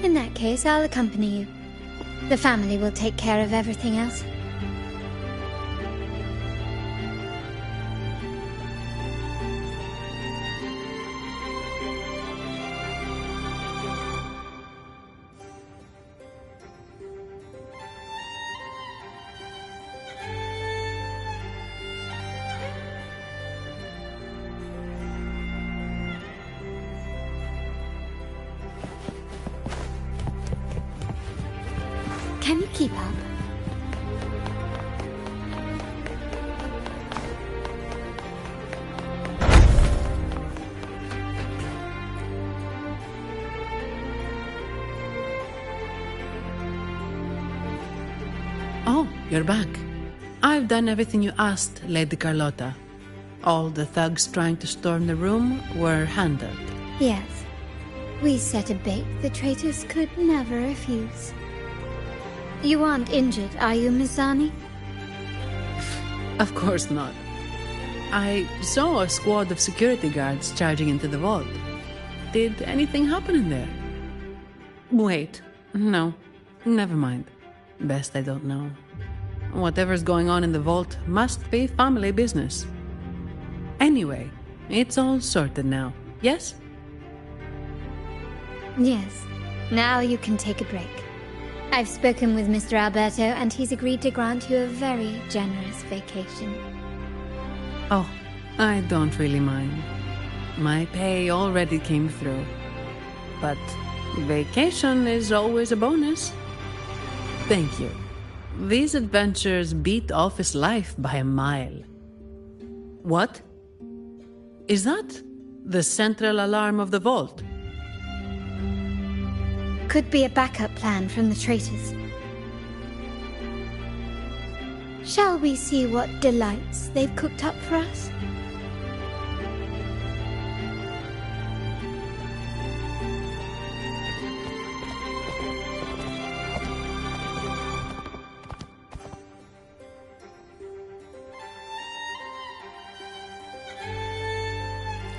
In that case, I'll accompany you. The family will take care of everything else. Can you keep up? Oh, you're back. I've done everything you asked, Lady Carlotta. All the thugs trying to storm the room were handled. Yes. We set a bait the traitors could never refuse. You aren't injured, are you, Mizani? Of course not. I saw a squad of security guards charging into the vault. Did anything happen in there? Wait, no, never mind. Best I don't know. Whatever's going on in the vault must be family business. Anyway, it's all sorted now, yes? Yes. Now you can take a break. I've spoken with Mr. Alberto, and he's agreed to grant you a very generous vacation. Oh, I don't really mind. My pay already came through. But vacation is always a bonus. Thank you. These adventures beat office life by a mile. What? Is that the central alarm of the vault? Could be a backup plan from the traitors. Shall we see what delights they've cooked up for us?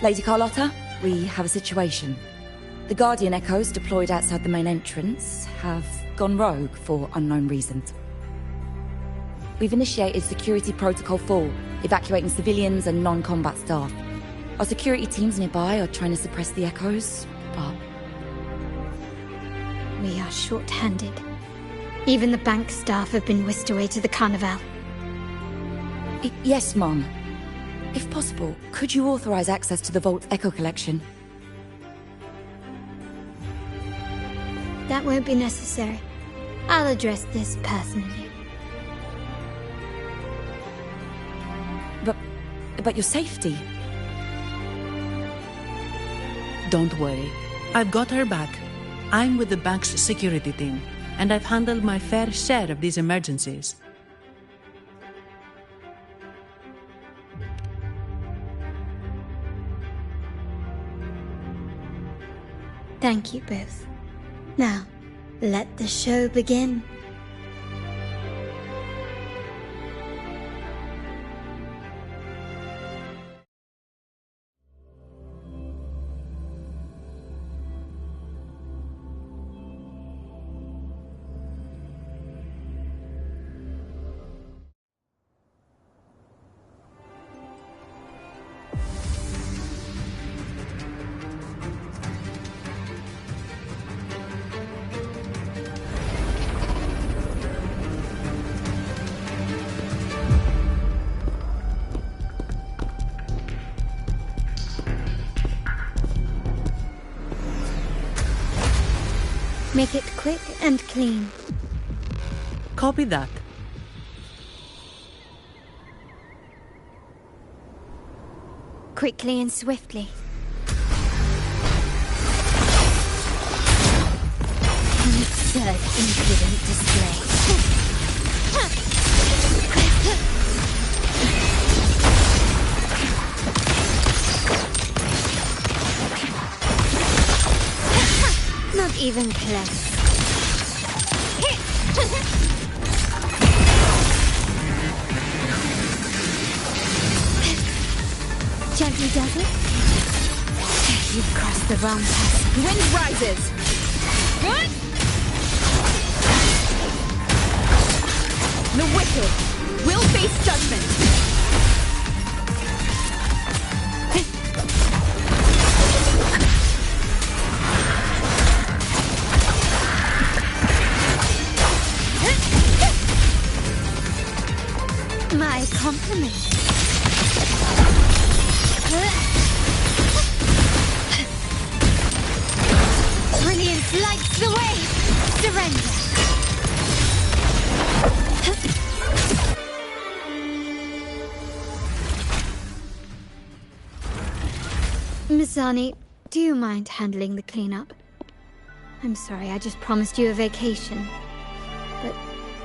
Lady Carlotta, we have a situation. The Guardian Echoes deployed outside the main entrance have gone rogue for unknown reasons. We've initiated Security Protocol 4, evacuating civilians and non-combat staff. Our security teams nearby are trying to suppress the Echoes, but... We are short-handed. Even the bank staff have been whisked away to the Carnival. Yes, Mom. If possible, could you authorize access to the Vault's Echo Collection? That won't be necessary. I'll address this personally. But your safety? Don't worry. I've got her back. I'm with the bank's security team, and I've handled my fair share of these emergencies. Thank you both. Now, let the show begin. Make it quick and clean. Copy that. Quickly and swiftly. An absurd, impudent display. Not even close. Gently does it? You've crossed the wrong path. Wind rises. Good. The wicked will face judgment. My compliments. Brilliance lights the way. Surrender. Mizani, do you mind handling the cleanup? I'm sorry, I just promised you a vacation. But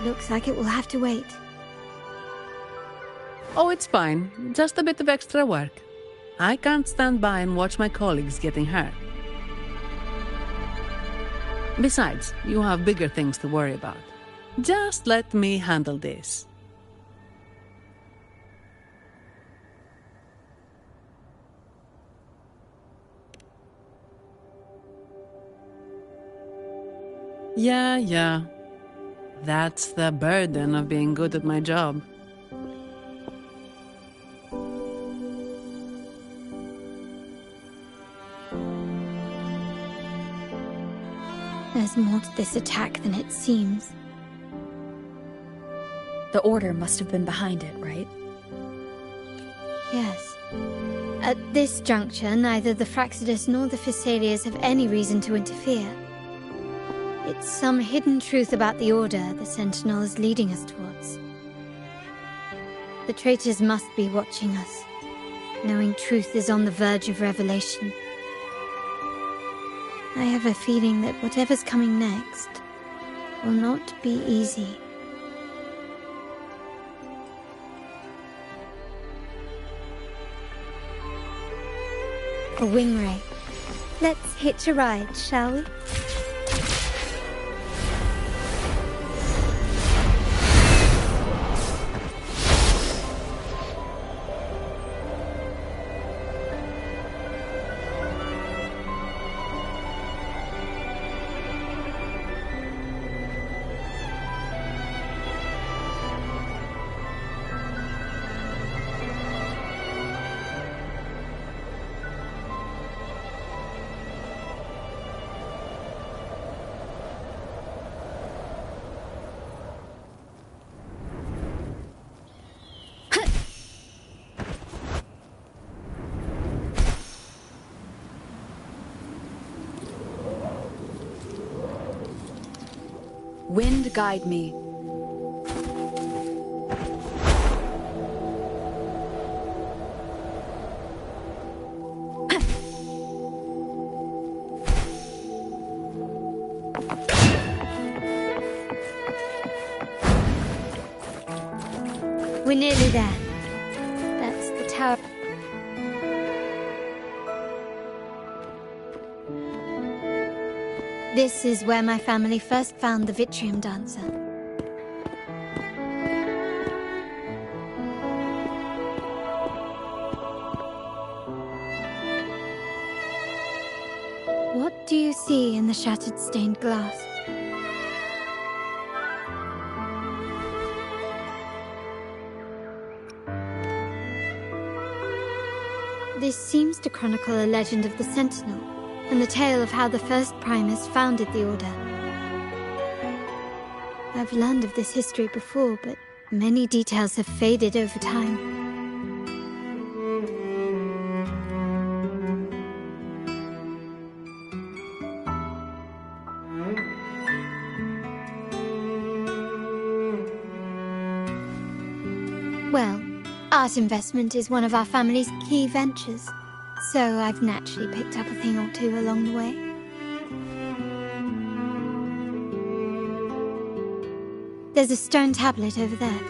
looks like it will have to wait. Oh, it's fine. Just a bit of extra work. I can't stand by and watch my colleagues getting hurt. Besides, you have bigger things to worry about. Just let me handle this. Yeah. That's the burden of being good at my job. There's more to this attack than it seems. The Order must have been behind it, right? Yes. At this juncture, neither the Fraxidus nor the Physaelias have any reason to interfere. It's some hidden truth about the Order the Sentinel is leading us towards. The traitors must be watching us, knowing truth is on the verge of revelation. I have a feeling that whatever's coming next will not be easy. A wing ray. Let's hitch a ride, shall we? Wind guide me. We're nearly there. That's the tower. This is where my family first found the Vitrium Dancer. What do you see in the shattered stained glass? This seems to chronicle a legend of the Sentinel, and the tale of how the first Primus founded the Order. I've learned of this history before, but many details have faded over time. Well, art investment is one of our family's key ventures, so I've naturally picked up a thing or two along the way. There's a stone tablet over there.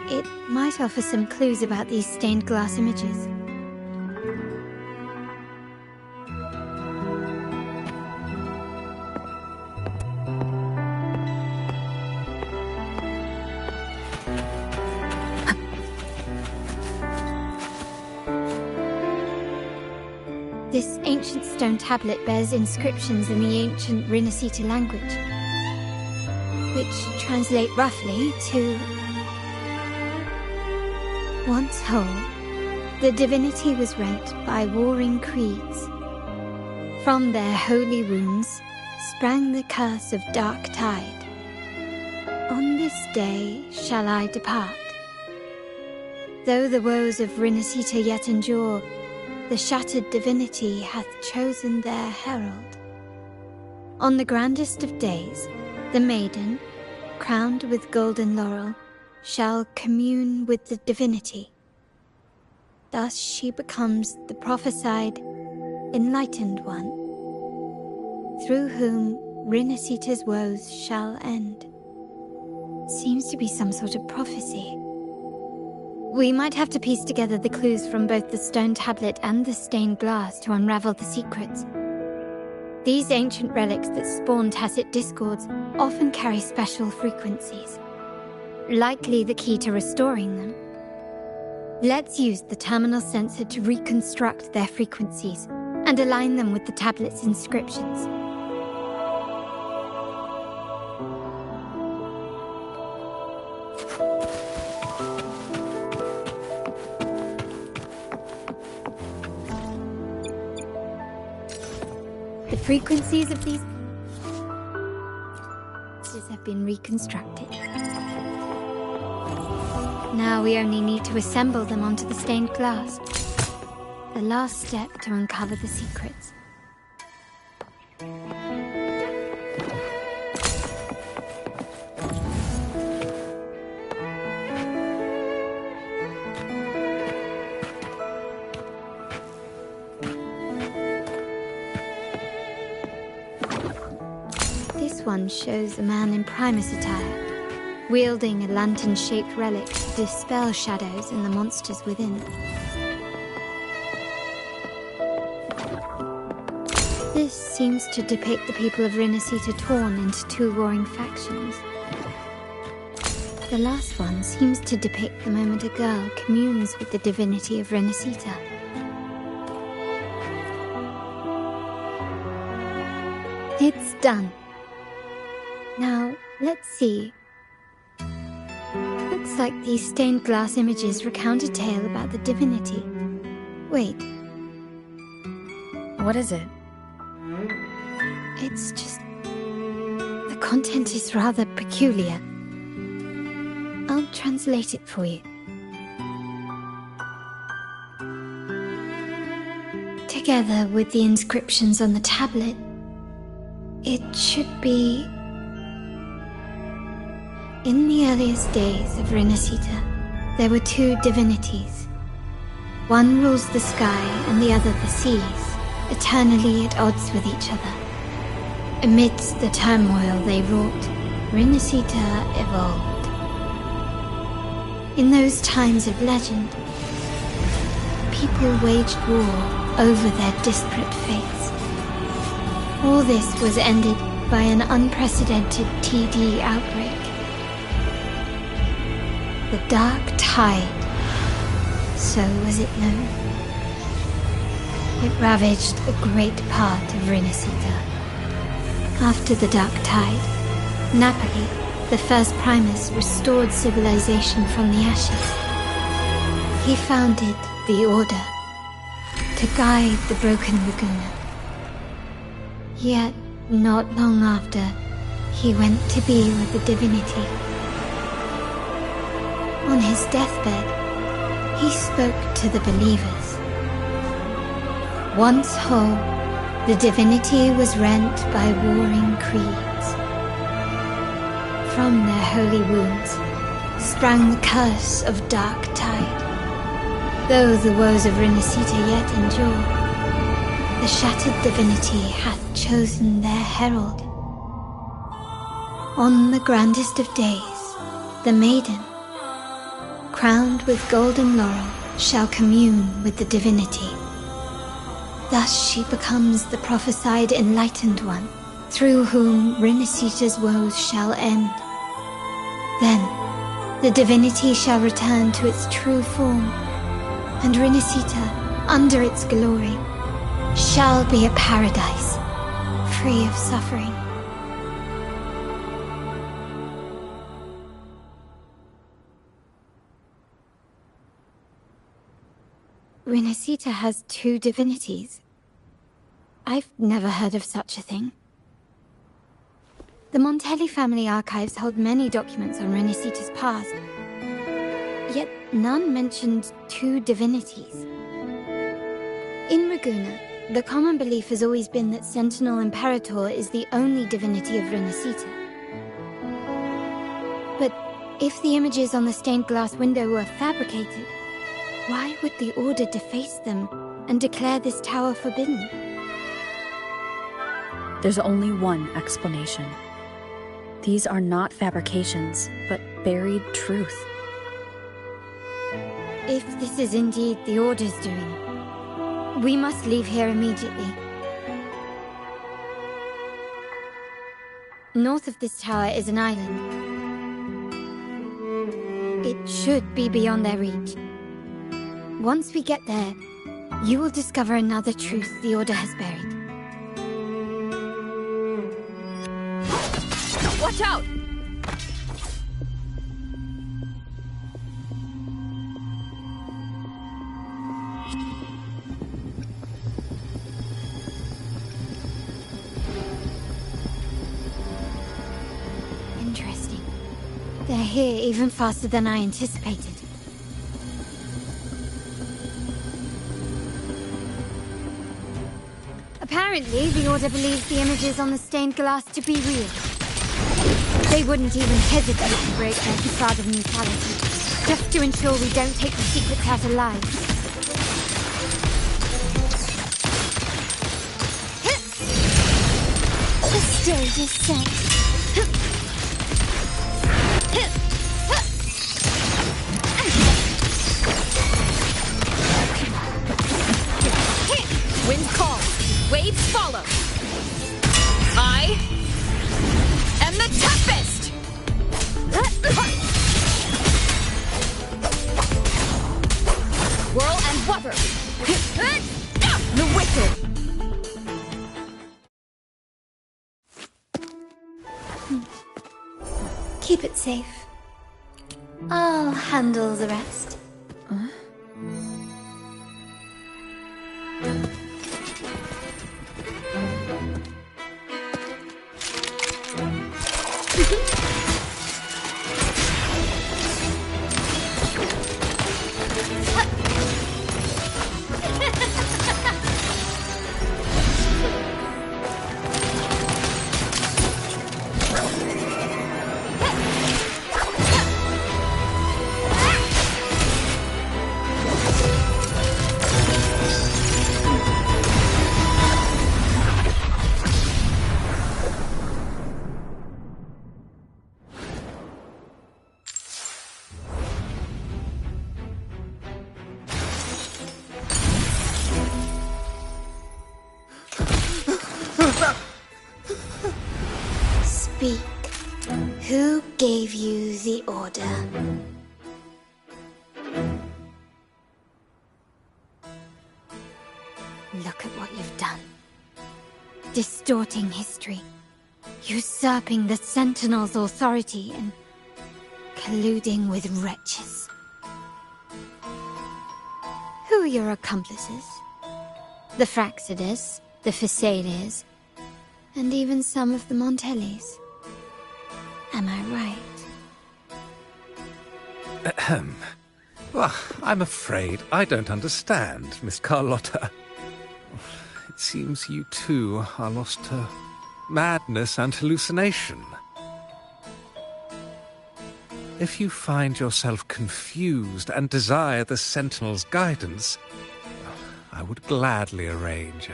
It might offer some clues about these stained glass images. This ancient stone tablet bears inscriptions in the ancient Rinascita language, which translate roughly to... Once whole, the divinity was rent by warring creeds. From their holy wounds sprang the curse of dark tide. On this day shall I depart. Though the woes of Rinascita yet endure, the shattered divinity hath chosen their herald. On the grandest of days, the maiden, crowned with golden laurel, shall commune with the divinity. Thus she becomes the prophesied, enlightened one, through whom Rinascita's woes shall end. Seems to be some sort of prophecy. We might have to piece together the clues from both the stone tablet and the stained glass to unravel the secrets. These ancient relics that spawn tacit discords often carry special frequencies, likely the key to restoring them. Let's use the terminal sensor to reconstruct their frequencies and align them with the tablet's inscriptions. The frequencies of these have been reconstructed. Now we only need to assemble them onto the stained glass. The last step to uncover the secrets. This one shows a man in Primus attire, wielding a lantern-shaped relic to dispel shadows and the monsters within. This seems to depict the people of Rinascita torn into two warring factions. The last one seems to depict the moment a girl communes with the divinity of Rinascita. It's done. Now, let's see. Looks like these stained glass images recount a tale about the divinity. Wait. What is it? It's just... the content is rather peculiar. I'll translate it for you. Together with the inscriptions on the tablet, it should be... In the earliest days of Rinascita, there were two divinities. One rules the sky and the other the seas, eternally at odds with each other. Amidst the turmoil they wrought, Rinascita evolved. In those times of legend, people waged war over their disparate fates. All this was ended by an unprecedented TD outbreak. The Dark Tide, so was it known. It ravaged a great part of Rinasita. After the Dark Tide, Napoli, the first Primus, restored civilization from the ashes. He founded the Order to guide the broken Laguna. Yet, not long after, he went to be with the divinity. On his deathbed, he spoke to the believers. Once whole, the divinity was rent by warring creeds. From their holy wounds sprang the curse of Dark Tide. Though the woes of Rinasita yet endure, the shattered divinity hath chosen their herald. On the grandest of days, the maiden, crowned with golden laurel, shall commune with the divinity. Thus she becomes the prophesied enlightened one, through whom Rinasita's woes shall end. Then, the divinity shall return to its true form, and Rinasita, under its glory, shall be a paradise, free of suffering. Rinasita has two divinities. I've never heard of such a thing. The Montelli family archives hold many documents on Rinasita's past, yet none mentioned two divinities. In Ragusa, the common belief has always been that Sentinel Imperator is the only divinity of Rinasita. But if the images on the stained glass window were fabricated, why would the Order deface them and declare this tower forbidden? There's only one explanation. These are not fabrications, but buried truth. If this is indeed the Order's doing, we must leave here immediately. North of this tower is an island. It should be beyond their reach. Once we get there, you will discover another truth the Order has buried. Watch out! Interesting. They're here even faster than I anticipated. Apparently, the Order believes the images on the stained glass to be real. They wouldn't even hesitate to break their facade of neutrality, just to ensure we don't take the secrets out alive. The stage is set. Wind calls, waves follow. I am the toughest! Whirl and Wuthering! The Wicked! Keep it safe. I'll handle the rest. gave you the order. Look at what you've done. Distorting history, usurping the Sentinel's authority, and colluding with wretches. Who are your accomplices? The Fraxidus, the Phisalias, and even some of the Montellis. Am I right? Ahem. Well, I'm afraid I don't understand, Miss Carlotta. It seems you too are lost to madness and hallucination. If you find yourself confused and desire the Sentinel's guidance, I would gladly arrange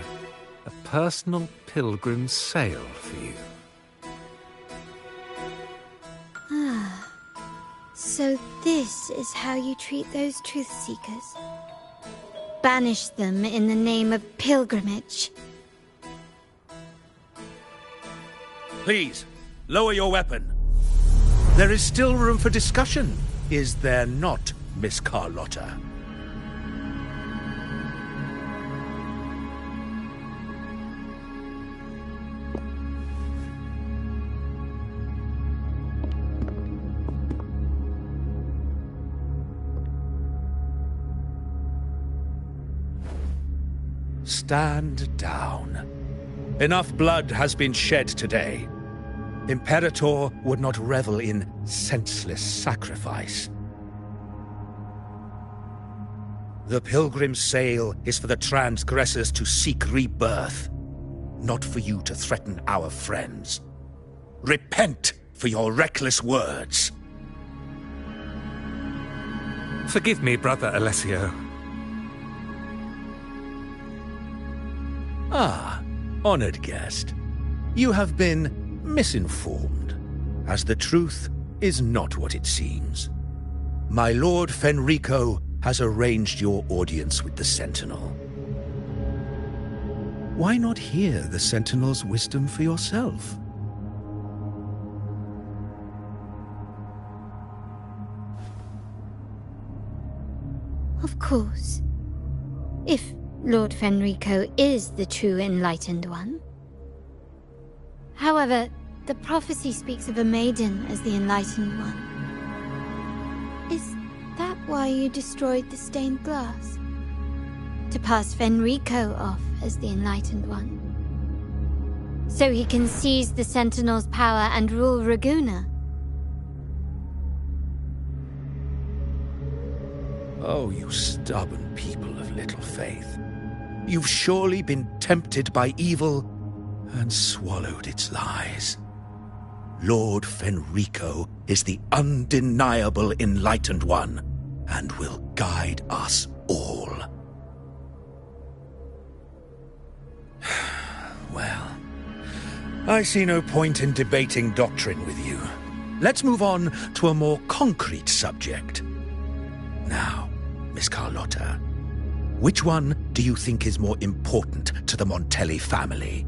a personal pilgrim sail for you. Ah, so this is how you treat those truth seekers. Banish them in the name of pilgrimage. Please, lower your weapon. There is still room for discussion, is there not, Miss Carlotta? Stand down. Enough blood has been shed today. Imperator would not revel in senseless sacrifice. The pilgrim's sail is for the transgressors to seek rebirth, not for you to threaten our friends. Repent for your reckless words. Forgive me, Brother Alessio. Ah, honored guest. You have been misinformed, as the truth is not what it seems. My Lord Fenrico has arranged your audience with the Sentinel. Why not hear the Sentinel's wisdom for yourself? Of course. If Lord Fenrico is the true Enlightened One. However, the prophecy speaks of a maiden as the Enlightened One. Is that why you destroyed the stained glass? To pass Fenrico off as the Enlightened One? So he can seize the Sentinel's power and rule Raguna? Oh, you stubborn people of little faith. You've surely been tempted by evil and swallowed its lies. Lord Fenrico is the undeniable Enlightened One and will guide us all. Well, I see no point in debating doctrine with you. Let's move on to a more concrete subject. Now, Miss Carlotta, which one do you think is more important to the Montelli family?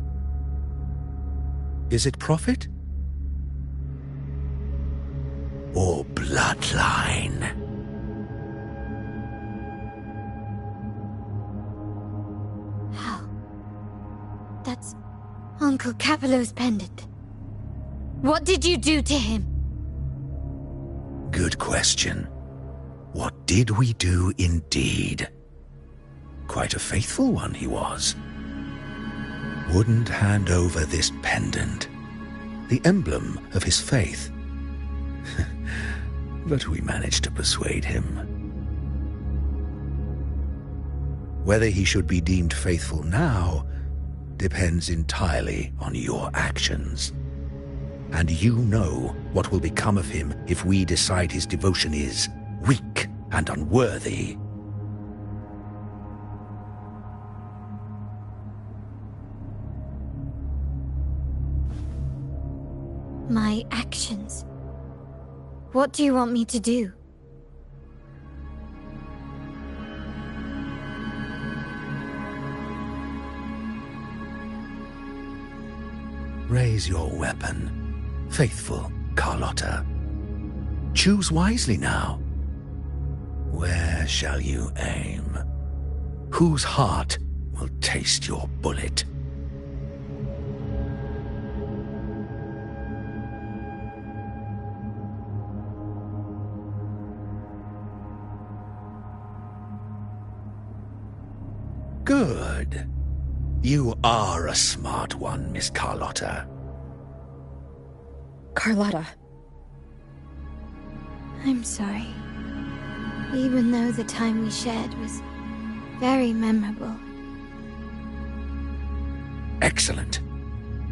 Is it profit? Or bloodline? How? That's Uncle Capello's pendant. What did you do to him? Good question. What did we do indeed? Quite a faithful one he was. Wouldn't hand over this pendant, the emblem of his faith. But we managed to persuade him. Whether he should be deemed faithful now depends entirely on your actions. And you know what will become of him if we decide his devotion is weak and unworthy. My actions? What do you want me to do? Raise your weapon, faithful Carlotta. Choose wisely now. Where shall you aim? Whose heart will taste your bullet? Good. You are a smart one, Miss Carlotta. Carlotta. I'm sorry. Even though the time we shared was very memorable. Excellent.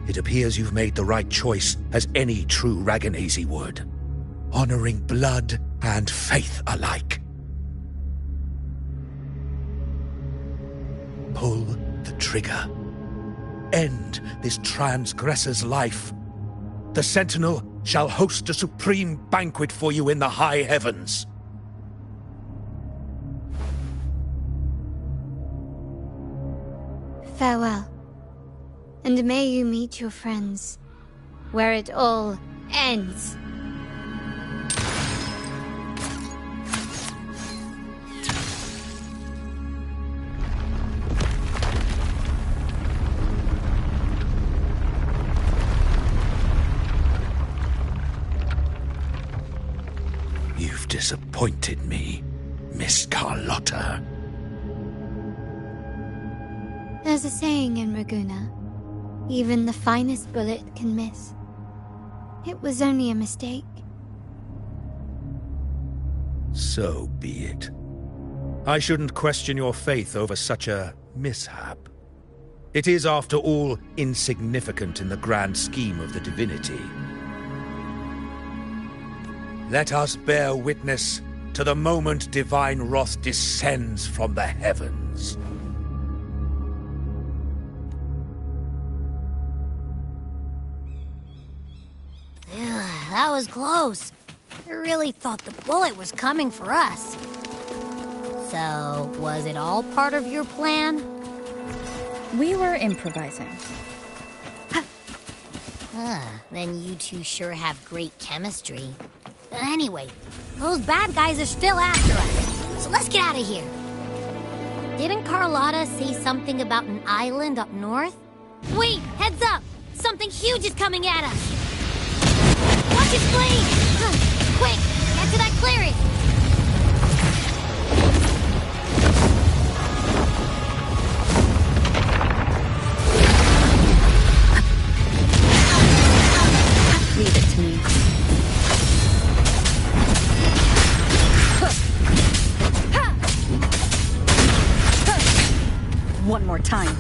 It appears you've made the right choice, as any true Ragganese would. Honoring blood and faith alike. Pull the trigger. End this transgressor's life. The Sentinel shall host a supreme banquet for you in the high heavens. Farewell. And may you meet your friends, where it all ends. You've disappointed me, Miss Carlotta. There's a saying in Raguna, even the finest bullet can miss. It was only a mistake. So be it. I shouldn't question your faith over such a mishap. It is, after all, insignificant in the grand scheme of the divinity. Let us bear witness to the moment divine wrath descends from the heavens. That was close. I really thought the bullet was coming for us. So, was it all part of your plan? We were improvising. Then you two sure have great chemistry. Anyway, those bad guys are still after us, so let's get out of here. Didn't Carlotta say something about an island up north? Wait, heads up! Something huge is coming at us! Watch its blade! Quick, get to that clearing! Leave it to me. One more time.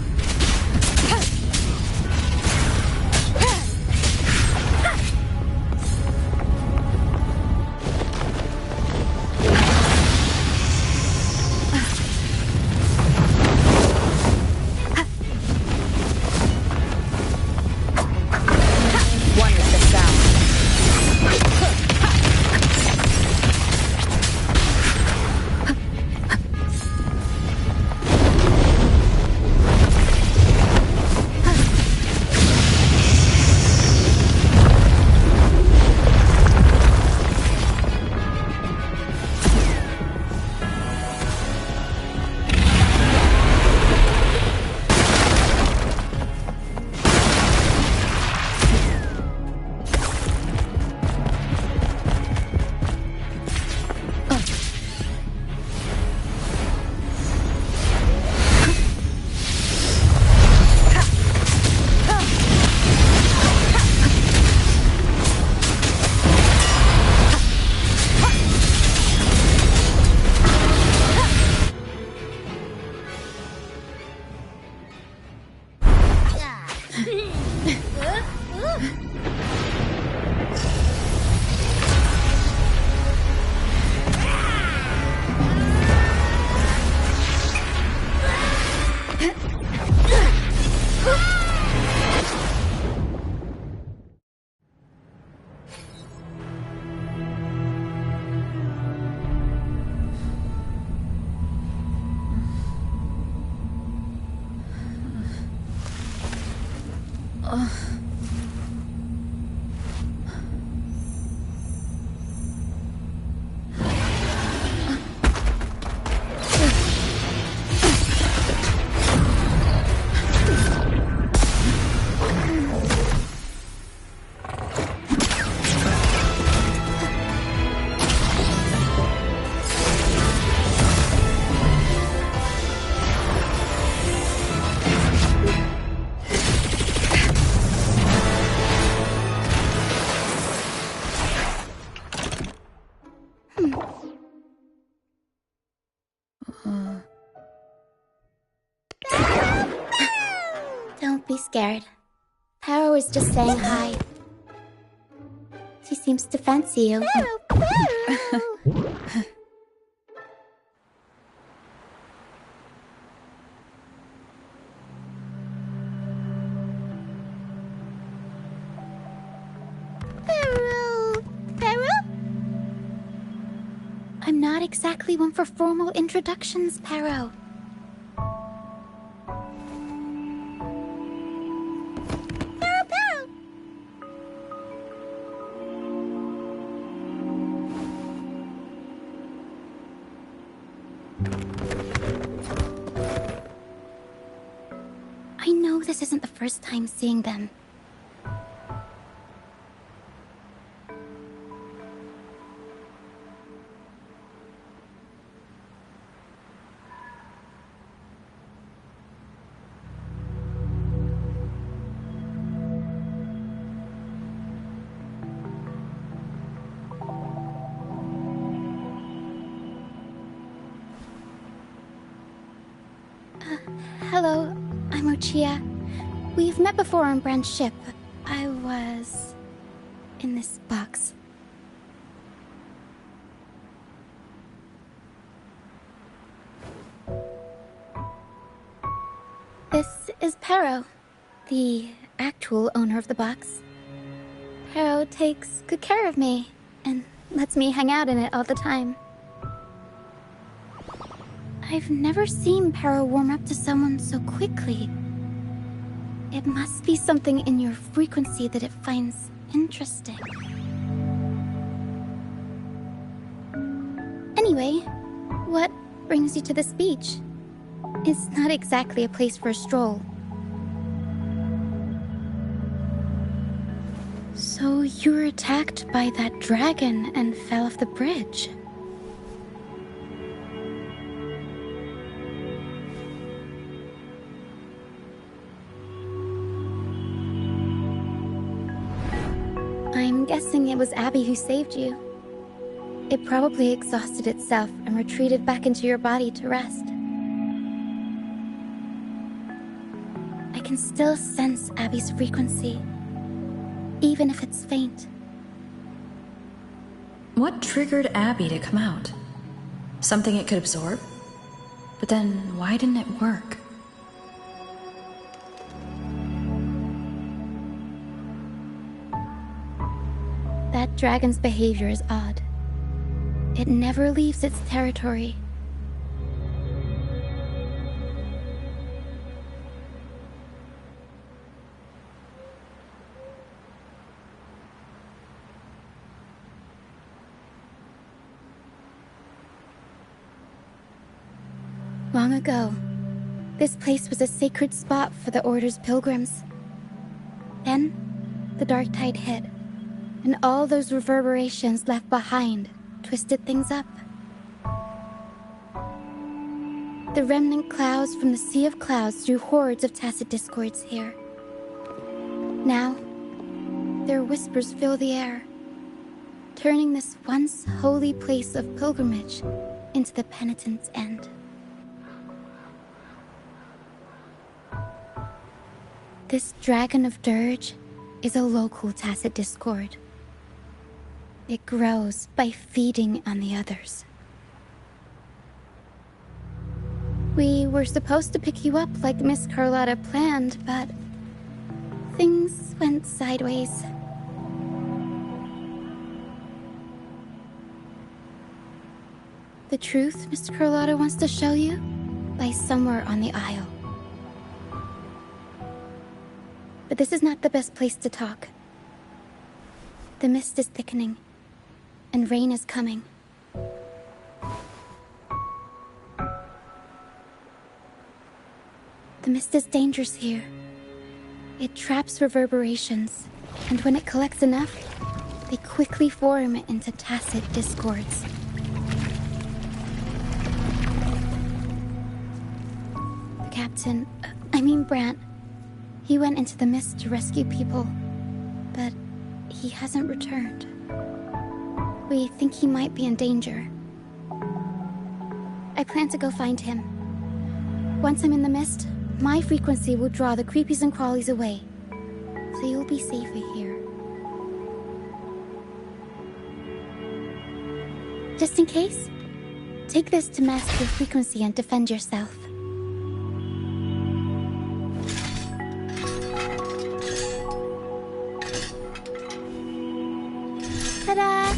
be scared. Paro is just saying hi. She seems to fancy you. I'm not exactly one for formal introductions, Paro. I know this isn't the first time seeing them. Hello, I'm Ochia. We've met before on Brand's ship. I was in this box. This is Paro, the actual owner of the box. Paro takes good care of me and lets me hang out in it all the time. I've never seen Paro warm up to someone so quickly. It must be something in your frequency that it finds interesting. Anyway, what brings you to this beach? It's not exactly a place for a stroll. So you were attacked by that dragon and fell off the bridge. I'm guessing it was Abby who saved you. It probably exhausted itself and retreated back into your body to rest. I can still sense Abby's frequency, even if it's faint. What triggered Abby to come out? Something it could absorb? But then, why didn't it work? That dragon's behavior is odd. It never leaves its territory. Long ago, this place was a sacred spot for the Order's pilgrims. Then, the dark tide hit, and all those reverberations left behind twisted things up. The remnant clouds from the Sea of Clouds drew hordes of tacit discords here. Now, their whispers fill the air, turning this once holy place of pilgrimage into the penitent's end. This Dragon of Dirge is a local tacit discord. It grows by feeding on the others. We were supposed to pick you up like Miss Carlotta planned, but things went sideways. The truth Miss Carlotta wants to show you lies somewhere on the Isle. But this is not the best place to talk. The mist is thickening, and rain is coming. The mist is dangerous here. It traps reverberations, and when it collects enough, they quickly form into tacit discords. The captain, Brant, he went into the mist to rescue people, but he hasn't returned. We think he might be in danger. I plan to go find him. Once I'm in the mist, My frequency will draw the creepies and crawlies away, so you'll be safer here. Just in case, take this to mask your frequency and defend yourself. Ta-da!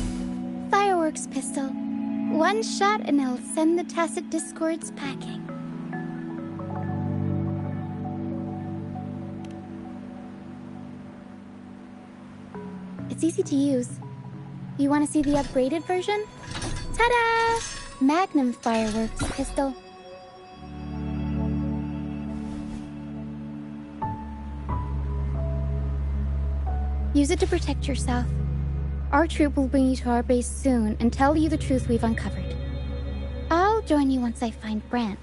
Fireworks pistol. One shot and it'll send the Tacit Discords packing. It's easy to use. You want to see the upgraded version? Ta-da! Magnum fireworks pistol. Use it to protect yourself. Our troop will bring you to our base soon and tell you the truth we've uncovered. I'll join you once I find Brant.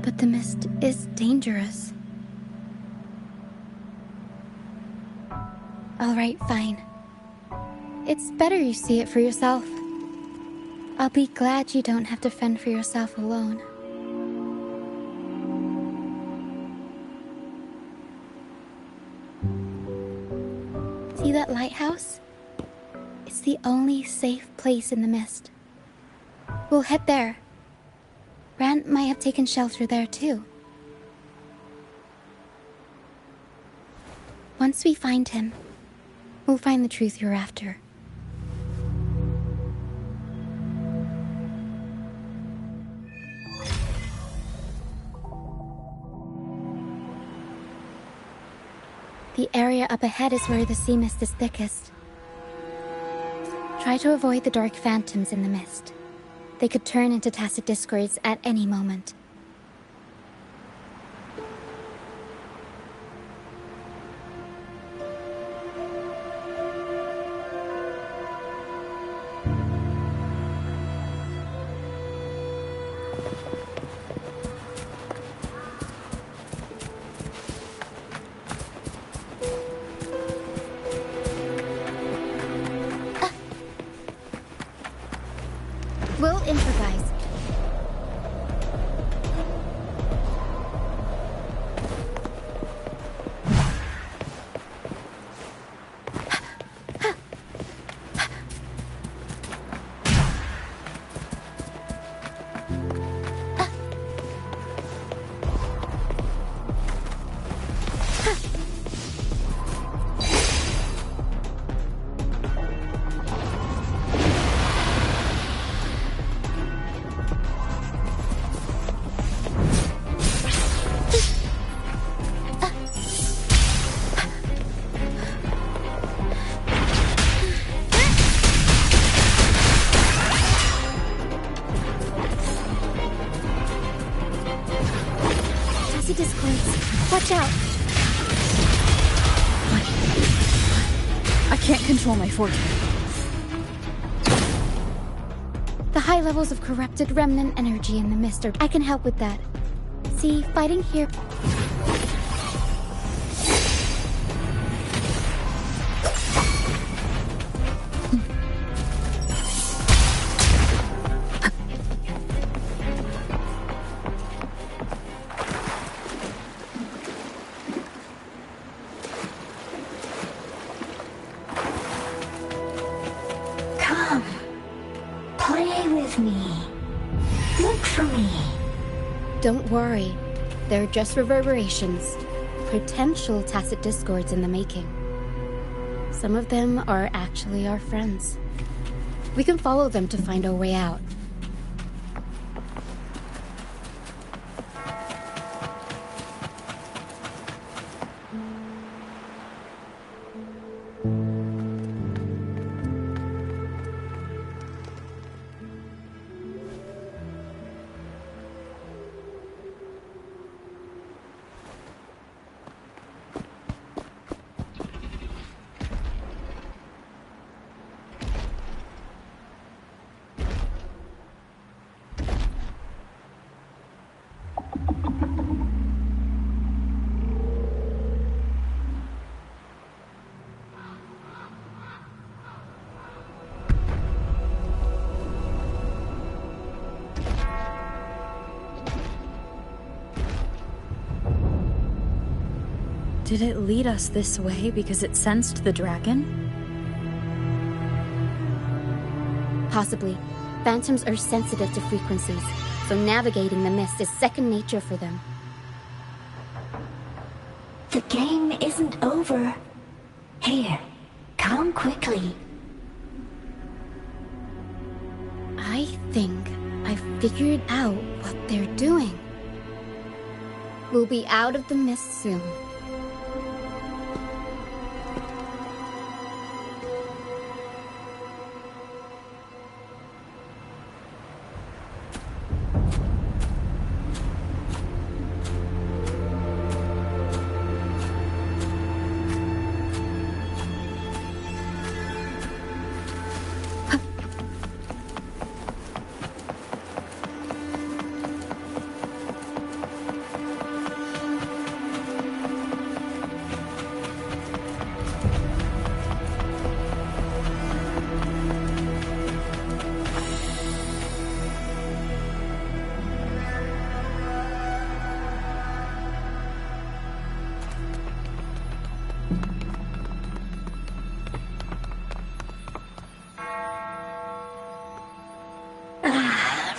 But the mist is dangerous. All right, fine. It's better you see it for yourself. I'll be glad you don't have to fend for yourself alone. See that lighthouse? It's the only safe place in the mist. We'll head there. Brant might have taken shelter there too. Once we find him, we'll find the truth you're after. The area up ahead is where the sea mist is thickest. Try to avoid the dark phantoms in the mist. They could turn into Tacit Discords at any moment. We'll improvise. Discords. Watch out! I can't control my forte. The high levels of corrupted remnant energy in the mist are... I can help with that. See, fighting here... Don't worry, they're just reverberations. Potential Tacit Discords in the making. Some of them are actually our friends. We can follow them to find our way out. Did it lead us this way because it sensed the dragon? Possibly. Phantoms are sensitive to frequencies, so navigating the mist is second nature for them. The game isn't over. Here, come quickly. I think I figured out what they're doing. We'll be out of the mist soon.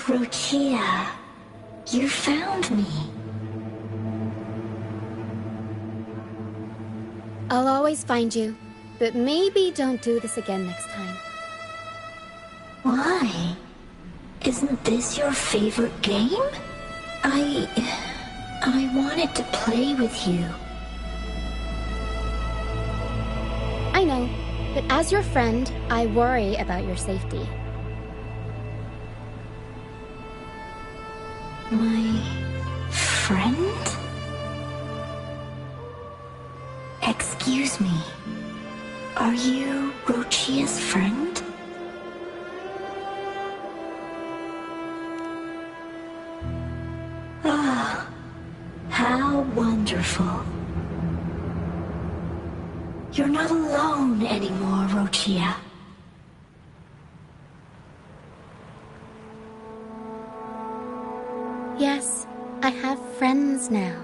Rochia, you found me. I'll always find you, but maybe don't do this again next time. Why? Isn't this your favorite game? I wanted to play with you. I know, but as your friend, I worry about your safety. My friend? Excuse me. Are you Rochia's friend? Ah, how wonderful. You're not alone anymore, Rochia. Yes, I have friends now.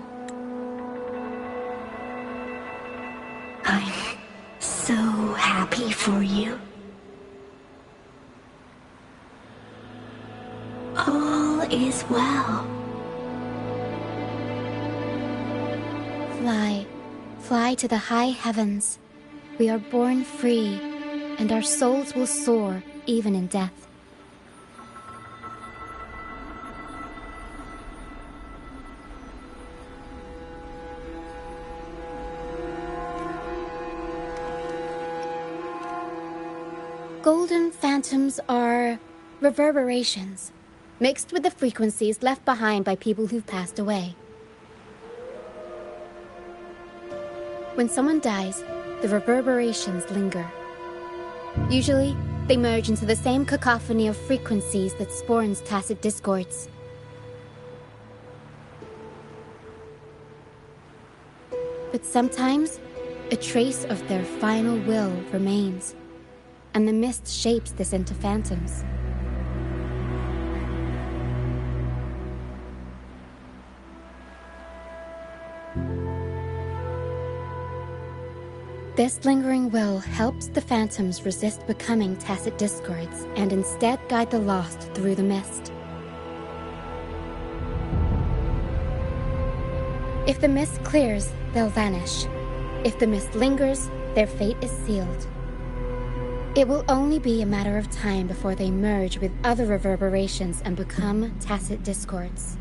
I'm so happy for you. All is well. Fly, fly to the high heavens. We are born free, and our souls will soar even in death. Golden phantoms are reverberations, mixed with the frequencies left behind by people who've passed away. When someone dies, the reverberations linger. Usually, they merge into the same cacophony of frequencies that spawns tacit discords. But sometimes, a trace of their final will remains, and the mist shapes this into phantoms. This lingering will helps the phantoms resist becoming tacit discords and instead guide the lost through the mist. If the mist clears, they'll vanish. If the mist lingers, their fate is sealed. It will only be a matter of time before they merge with other reverberations and become tacit discords.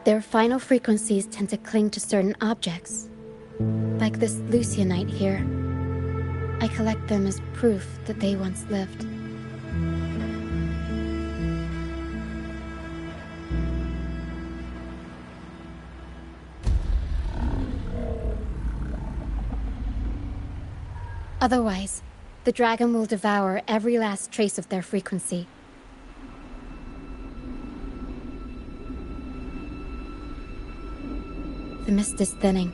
Their final frequencies tend to cling to certain objects, like this Lucianite here. I collect them as proof that they once lived. Otherwise, the dragon will devour every last trace of their frequency. The mist is thinning.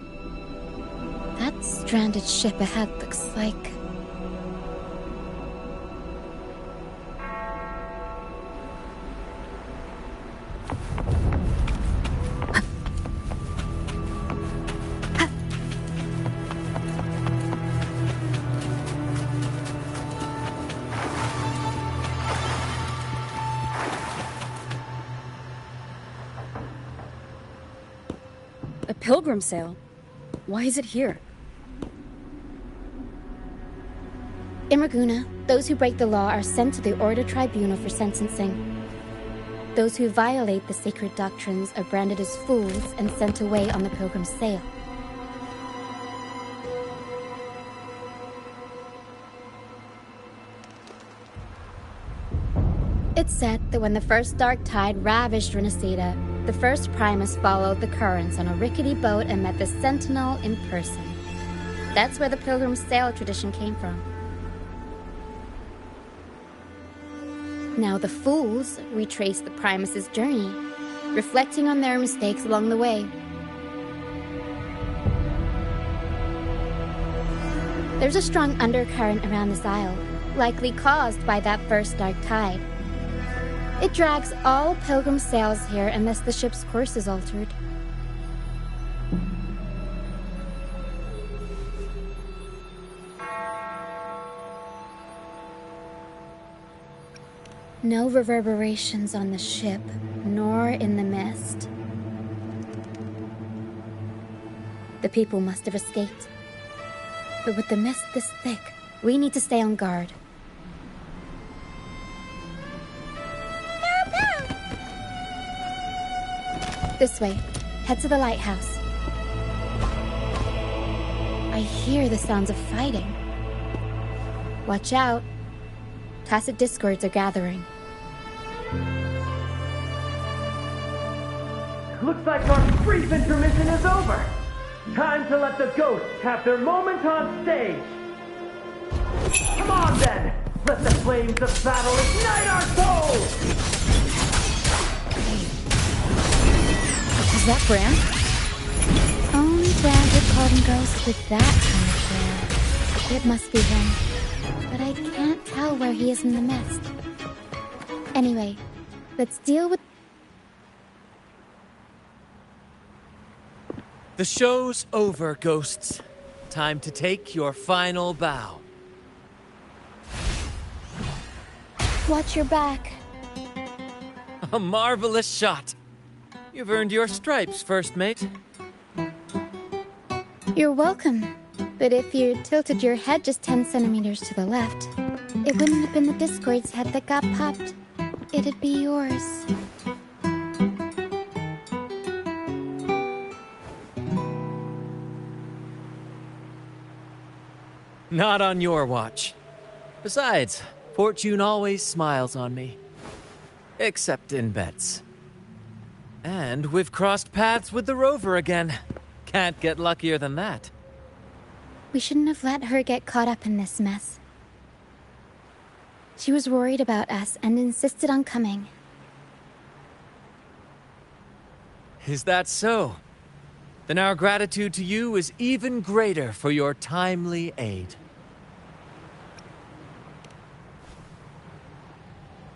That stranded ship ahead looks like... pilgrim sale? Why is it here? In Raguna, those who break the law are sent to the Order Tribunal for sentencing. Those who violate the sacred doctrines are branded as fools and sent away on the pilgrim sale. It's said that when the first dark tide ravaged Renacida, the first Primus followed the currents on a rickety boat and met the Sentinel in person. That's where the pilgrim sale tradition came from. Now the fools retrace the Primus's journey, reflecting on their mistakes along the way. There's a strong undercurrent around this isle, likely caused by that first dark tide. It drags all pilgrim sails here unless the ship's course is altered. No reverberations on the ship, nor in the mist. The people must have escaped. But with the mist this thick, we need to stay on guard. This way. Head to the lighthouse. I hear the sounds of fighting. Watch out. Tacit discords are gathering. Looks like our brief intermission is over. Time to let the ghosts have their moment on stage. Come on then! Let the flames of battle ignite our souls! Is that Bran? Only Bran could call them ghosts with that kind of glare. It must be him. But I can't tell where he is in the mist. Anyway, let's deal with... The show's over, ghosts. Time to take your final bow. Watch your back. A marvelous shot. You've earned your stripes, first mate. You're welcome. But if you tilted your head just 10 centimeters to the left, it wouldn't have been the Discord's head that got popped. It'd be yours. Not on your watch. Besides, fortune always smiles on me. Except in bets. And we've crossed paths with the rover again. Can't get luckier than that. We shouldn't have let her get caught up in this mess. She was worried about us and insisted on coming. Is that so? Then our gratitude to you is even greater for your timely aid.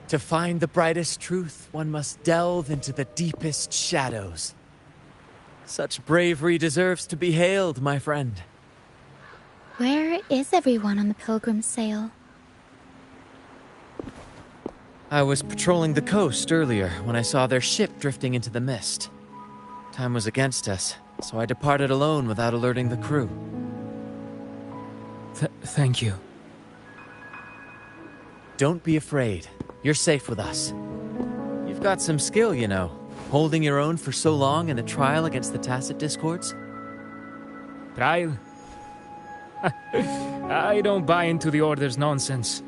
To find the brightest truth, one must delve into the deepest shadows. Such bravery deserves to be hailed, my friend. Where is everyone on the pilgrim sail? I was patrolling the coast earlier when I saw their ship drifting into the mist. Time was against us, so I departed alone without alerting the crew. Thank you. Don't be afraid. You're safe with us. You've got some skill, you know, holding your own for so long in a trial against the Tacit Discords. Trial? I don't buy into the Order's nonsense.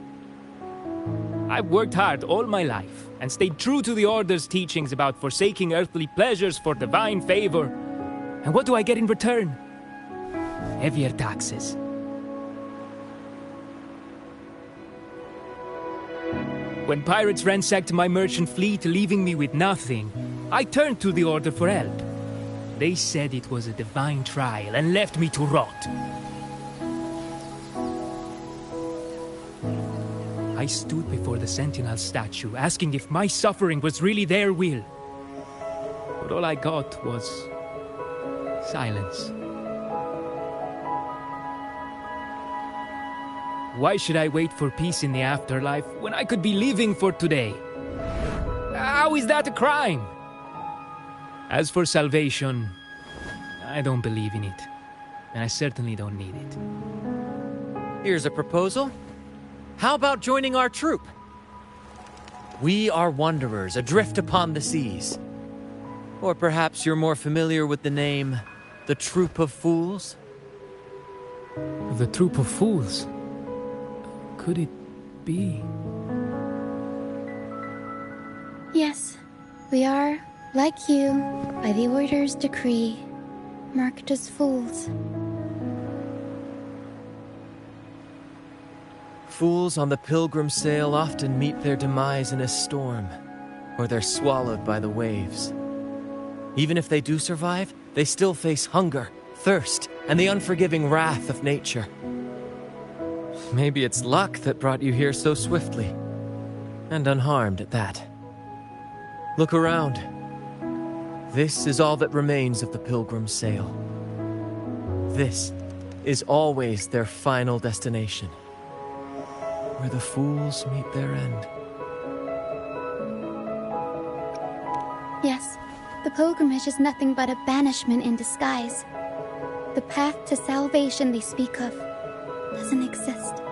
I've worked hard all my life and stayed true to the Order's teachings about forsaking earthly pleasures for divine favor. And what do I get in return? Heavier taxes. When pirates ransacked my merchant fleet, leaving me with nothing, I turned to the Order for help. They said it was a divine trial and left me to rot. I stood before the Sentinel statue, asking if my suffering was really their will. But all I got was silence. Why should I wait for peace in the afterlife when I could be living for today? How is that a crime? As for salvation, I don't believe in it. And I certainly don't need it. Here's a proposal. How about joining our troop? We are wanderers adrift upon the seas. Or perhaps you're more familiar with the name, the Troop of Fools? The Troop of Fools? Could it be? Yes, we are, like you, by the Order's decree, marked as fools. Fools on the pilgrim sail often meet their demise in a storm, or they're swallowed by the waves. Even if they do survive, they still face hunger, thirst, and the unforgiving wrath of nature. Maybe it's luck that brought you here so swiftly, and unharmed at that. Look around. This is all that remains of the pilgrim sail. This is always their final destination, where the fools meet their end. Yes, the pilgrimage is nothing but a banishment in disguise. The path to salvation they speak of doesn't exist.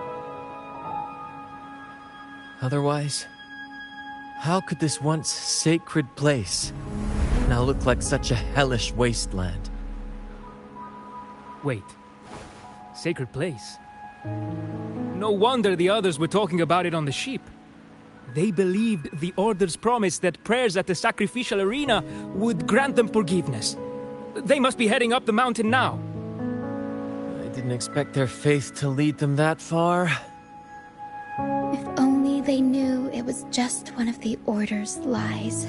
Otherwise, how could this once sacred place now look like such a hellish wasteland? Wait. Sacred place? No wonder the others were talking about it on the ship. They believed the Order's promise that prayers at the sacrificial arena would grant them forgiveness. They must be heading up the mountain now. I didn't expect their faith to lead them that far. If only they knew it was just one of the Order's lies.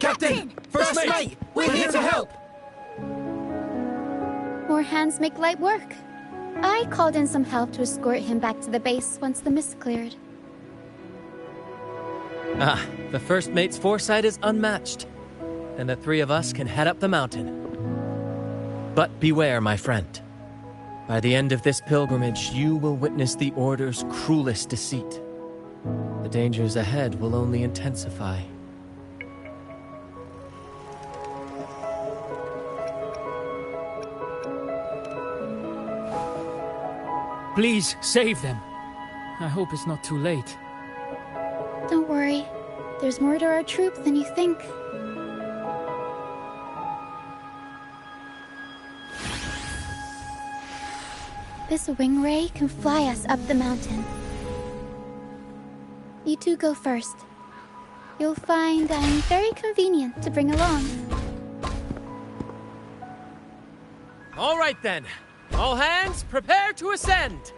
Captain! First mate! We're here to help! More hands make light work. I called in some help to escort him back to the base once the mist cleared. The first mate's foresight is unmatched, and the three of us can head up the mountain. But beware, my friend. By the end of this pilgrimage, you will witness the Order's cruelest deceit. The dangers ahead will only intensify. Please, save them. I hope it's not too late. Don't worry. There's more to our troop than you think. This wing ray can fly us up the mountain. You two go first. You'll find I'm very convenient to bring along. All right then. All hands, prepare to ascend!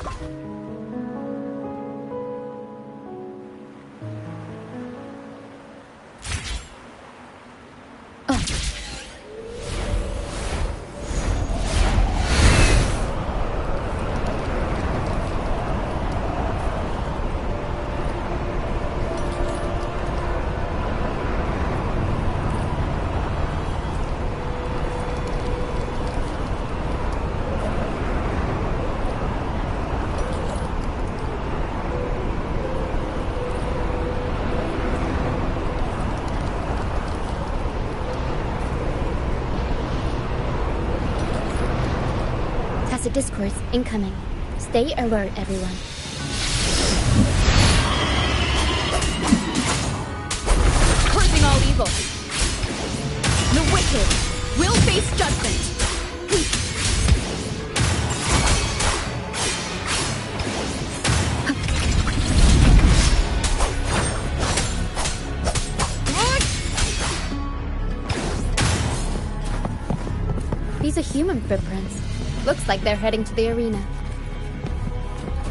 Discords incoming. Stay alert, everyone. Cursing all evil. The wicked will face judgment. These are human footprints. Looks like they're heading to the arena.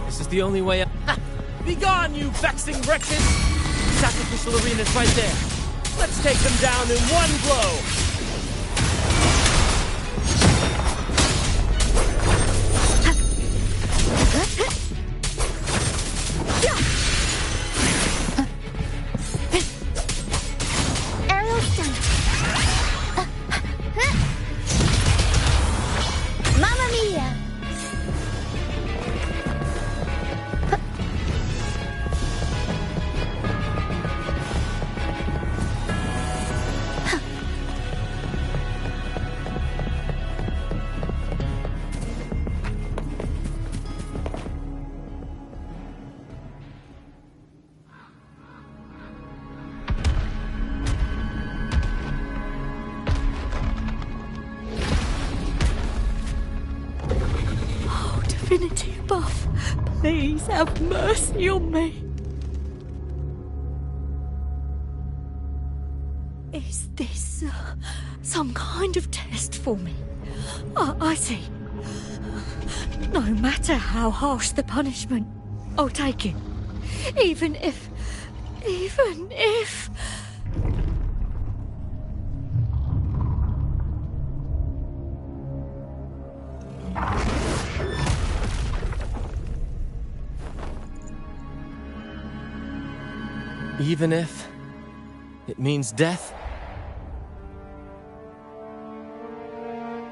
This is the only way up. Ha! Begone, you vexing wretches! Sacrificial arena's right there. Let's take them down in one blow! Aerial stunt. Mamma mia! above, please have mercy on me. Is this some kind of test for me? I see. No matter how harsh the punishment, I'll take it. Even if... Even if it means death?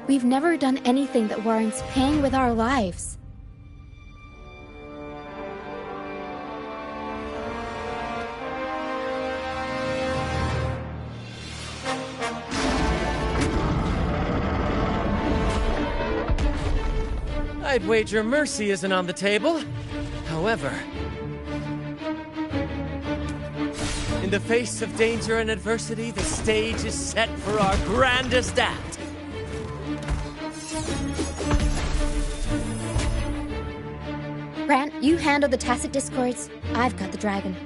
We've never done anything that warrants paying with our lives. I'd wager mercy isn't on the table. However, in the face of danger and adversity, the stage is set for our grandest act. Grant, you handle the tacit discords. I've got the dragon.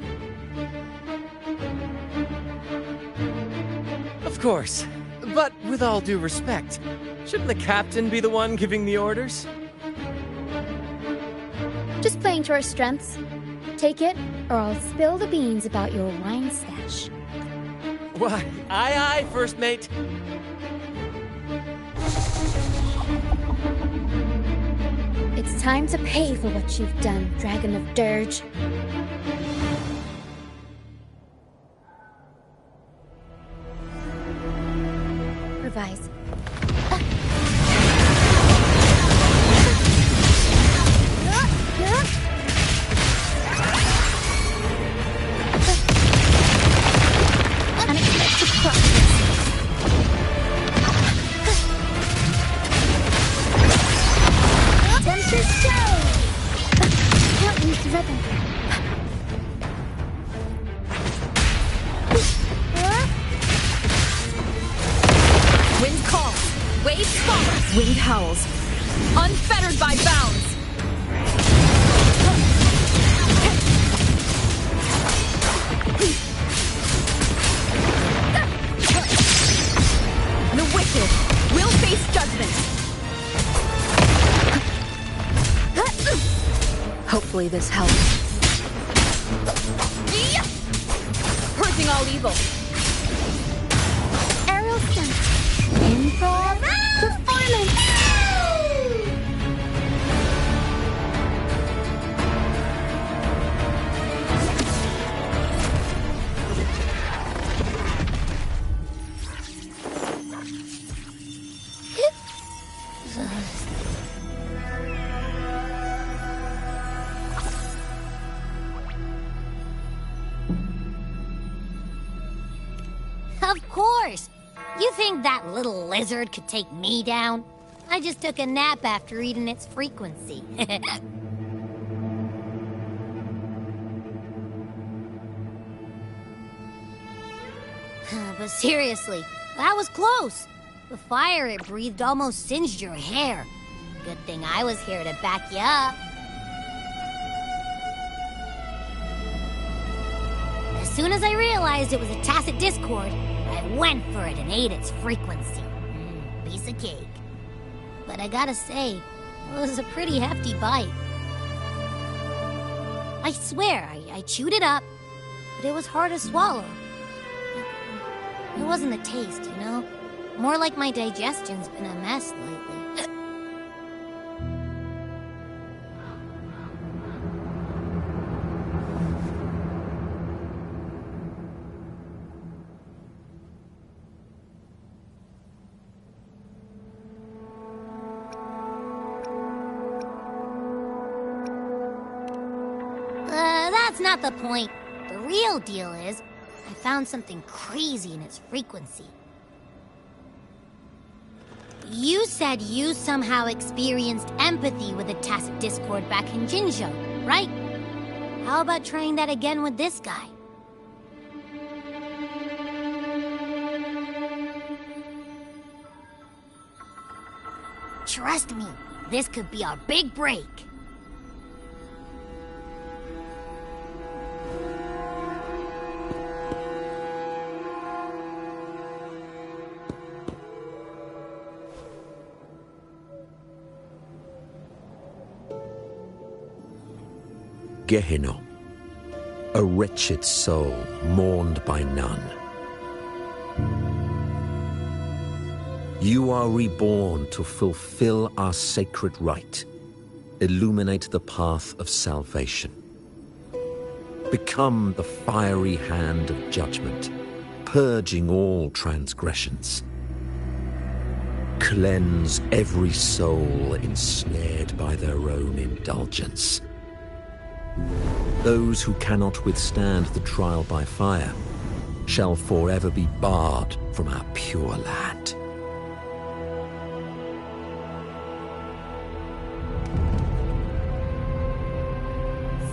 Of course. But with all due respect, shouldn't the captain be the one giving the orders? Just playing to our strengths. Take it, or I'll spill the beans about your wine stash. Why, aye, first mate. It's time to pay for what you've done, Dragon of Dirge. Revise. Unexpected progress. Tempest show! Can't lose the rhythm. Wind calls, waves fall, wind howls, unfettered by bounds. The wicked will face judgment. Hopefully this helps. Purging all evil. Aerial stunt. Improv performance. Of course! You think that little lizard could take me down? I just took a nap after reading its frequency. But seriously, that was close. The fire it breathed almost singed your hair. Good thing I was here to back you up. As soon as I realized it was a tacit discord, I went for it and ate its frequency. Piece of cake. But I gotta say, it was a pretty hefty bite. I swear, I chewed it up, but it was hard to swallow. It wasn't the taste, you know? More like my digestion's been a mess lately. That's not the point. The real deal is, I found something crazy in its frequency. You said you somehow experienced empathy with the tacit discord back in Jinzhou, right? How about trying that again with this guy? Trust me, this could be our big break. Gehenna, a wretched soul mourned by none. You are reborn to fulfill our sacred rite, illuminate the path of salvation. Become the fiery hand of judgment, purging all transgressions. Cleanse every soul ensnared by their own indulgence. Those who cannot withstand the trial by fire shall forever be barred from our pure land.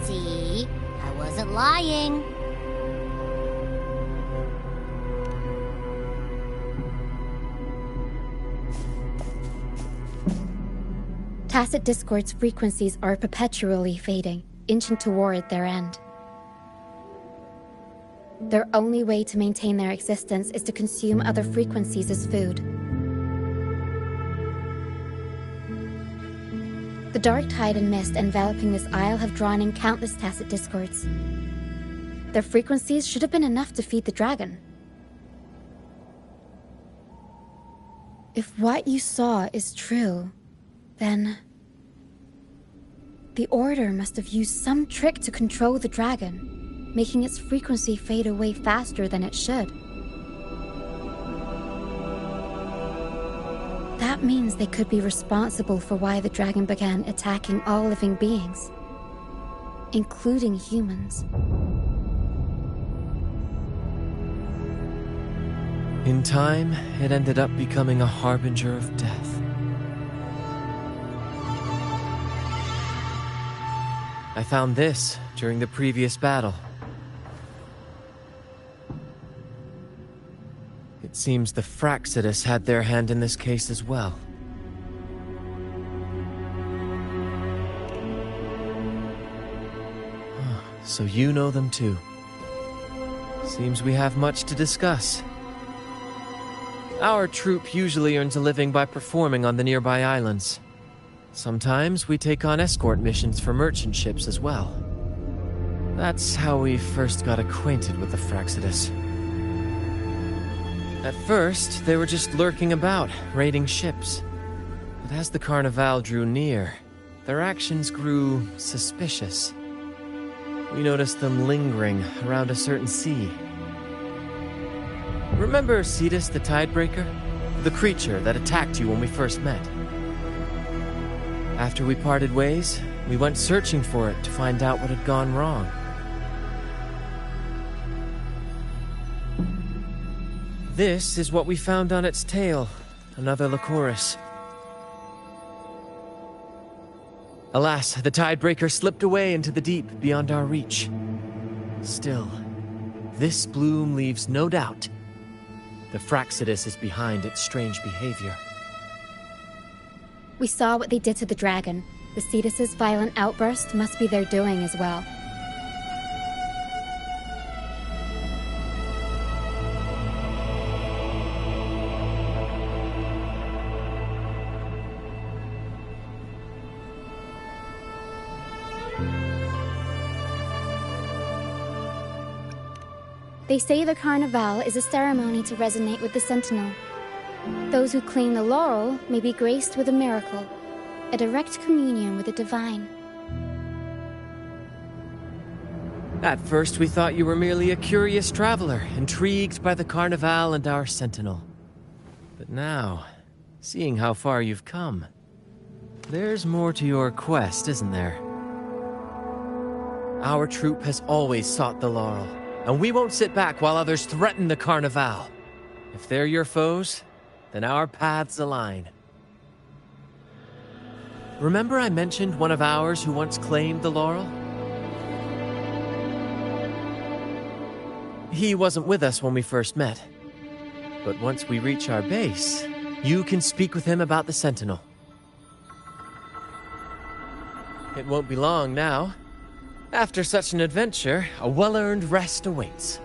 See? I wasn't lying. Tacit Discord's frequencies are perpetually fading, inching toward their end. Their only way to maintain their existence is to consume other frequencies as food. The dark tide and mist enveloping this isle have drawn in countless Tacit Discords. Their frequencies should have been enough to feed the dragon. If what you saw is true, then the Order must have used some trick to control the dragon, making its frequency fade away faster than it should. That means they could be responsible for why the dragon began attacking all living beings, including humans. In time, it ended up becoming a harbinger of death. I found this during the previous battle. It seems the Fraxidus had their hand in this case as well. So you know them too. Seems we have much to discuss. Our troop usually earns a living by performing on the nearby islands. Sometimes we take on escort missions for merchant ships as well. That's how we first got acquainted with the Fraxidus. At first, they were just lurking about, raiding ships. But as the Carnival drew near, their actions grew suspicious. We noticed them lingering around a certain sea. Remember Cetus the Tidebreaker? The creature that attacked you when we first met? After we parted ways, we went searching for it to find out what had gone wrong. This is what we found on its tail, another Lycoris. Alas, the Tidebreaker slipped away into the deep beyond our reach. Still, this bloom leaves no doubt. The Fraxidus is behind its strange behavior. We saw what they did to the dragon. The Cetus's violent outburst must be their doing as well. They say the Carnival is a ceremony to resonate with the Sentinel. Those who claim the laurel may be graced with a miracle, a direct communion with the divine. At first we thought you were merely a curious traveler, intrigued by the Carnival and our Sentinel. But now, seeing how far you've come, there's more to your quest, isn't there? Our troop has always sought the laurel, and we won't sit back while others threaten the Carnival. If they're your foes, then our paths align. Remember I mentioned one of ours who once claimed the laurel? He wasn't with us when we first met. But once we reach our base, you can speak with him about the Sentinel. It won't be long now. After such an adventure, a well-earned rest awaits.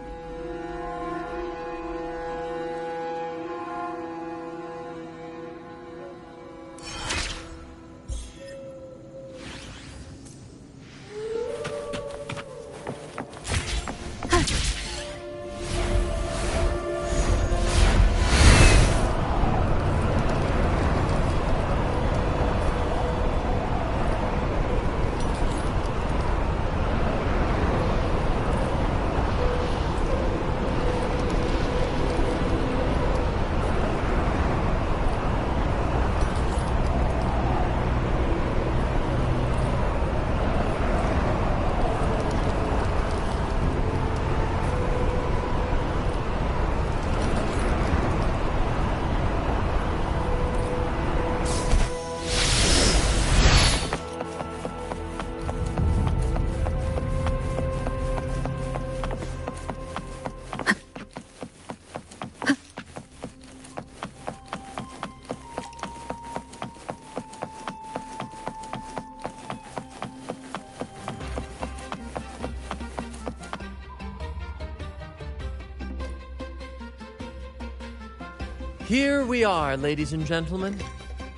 Here we are, ladies and gentlemen.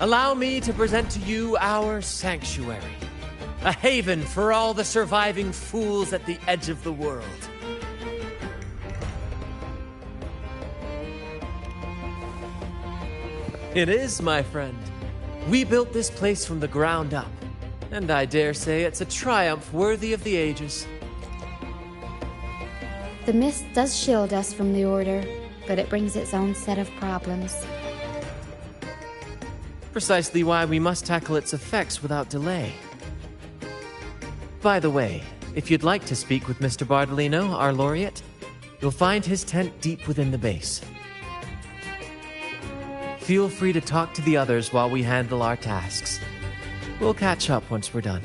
Allow me to present to you our sanctuary. A haven for all the surviving fools at the edge of the world. It is, my friend. We built this place from the ground up, and I dare say it's a triumph worthy of the ages. The mist does shield us from the Order, but it brings its own set of problems. Precisely why we must tackle its effects without delay. By the way, if you'd like to speak with Mr. Bardolino, our laureate, you'll find his tent deep within the base. Feel free to talk to the others while we handle our tasks. We'll catch up once we're done.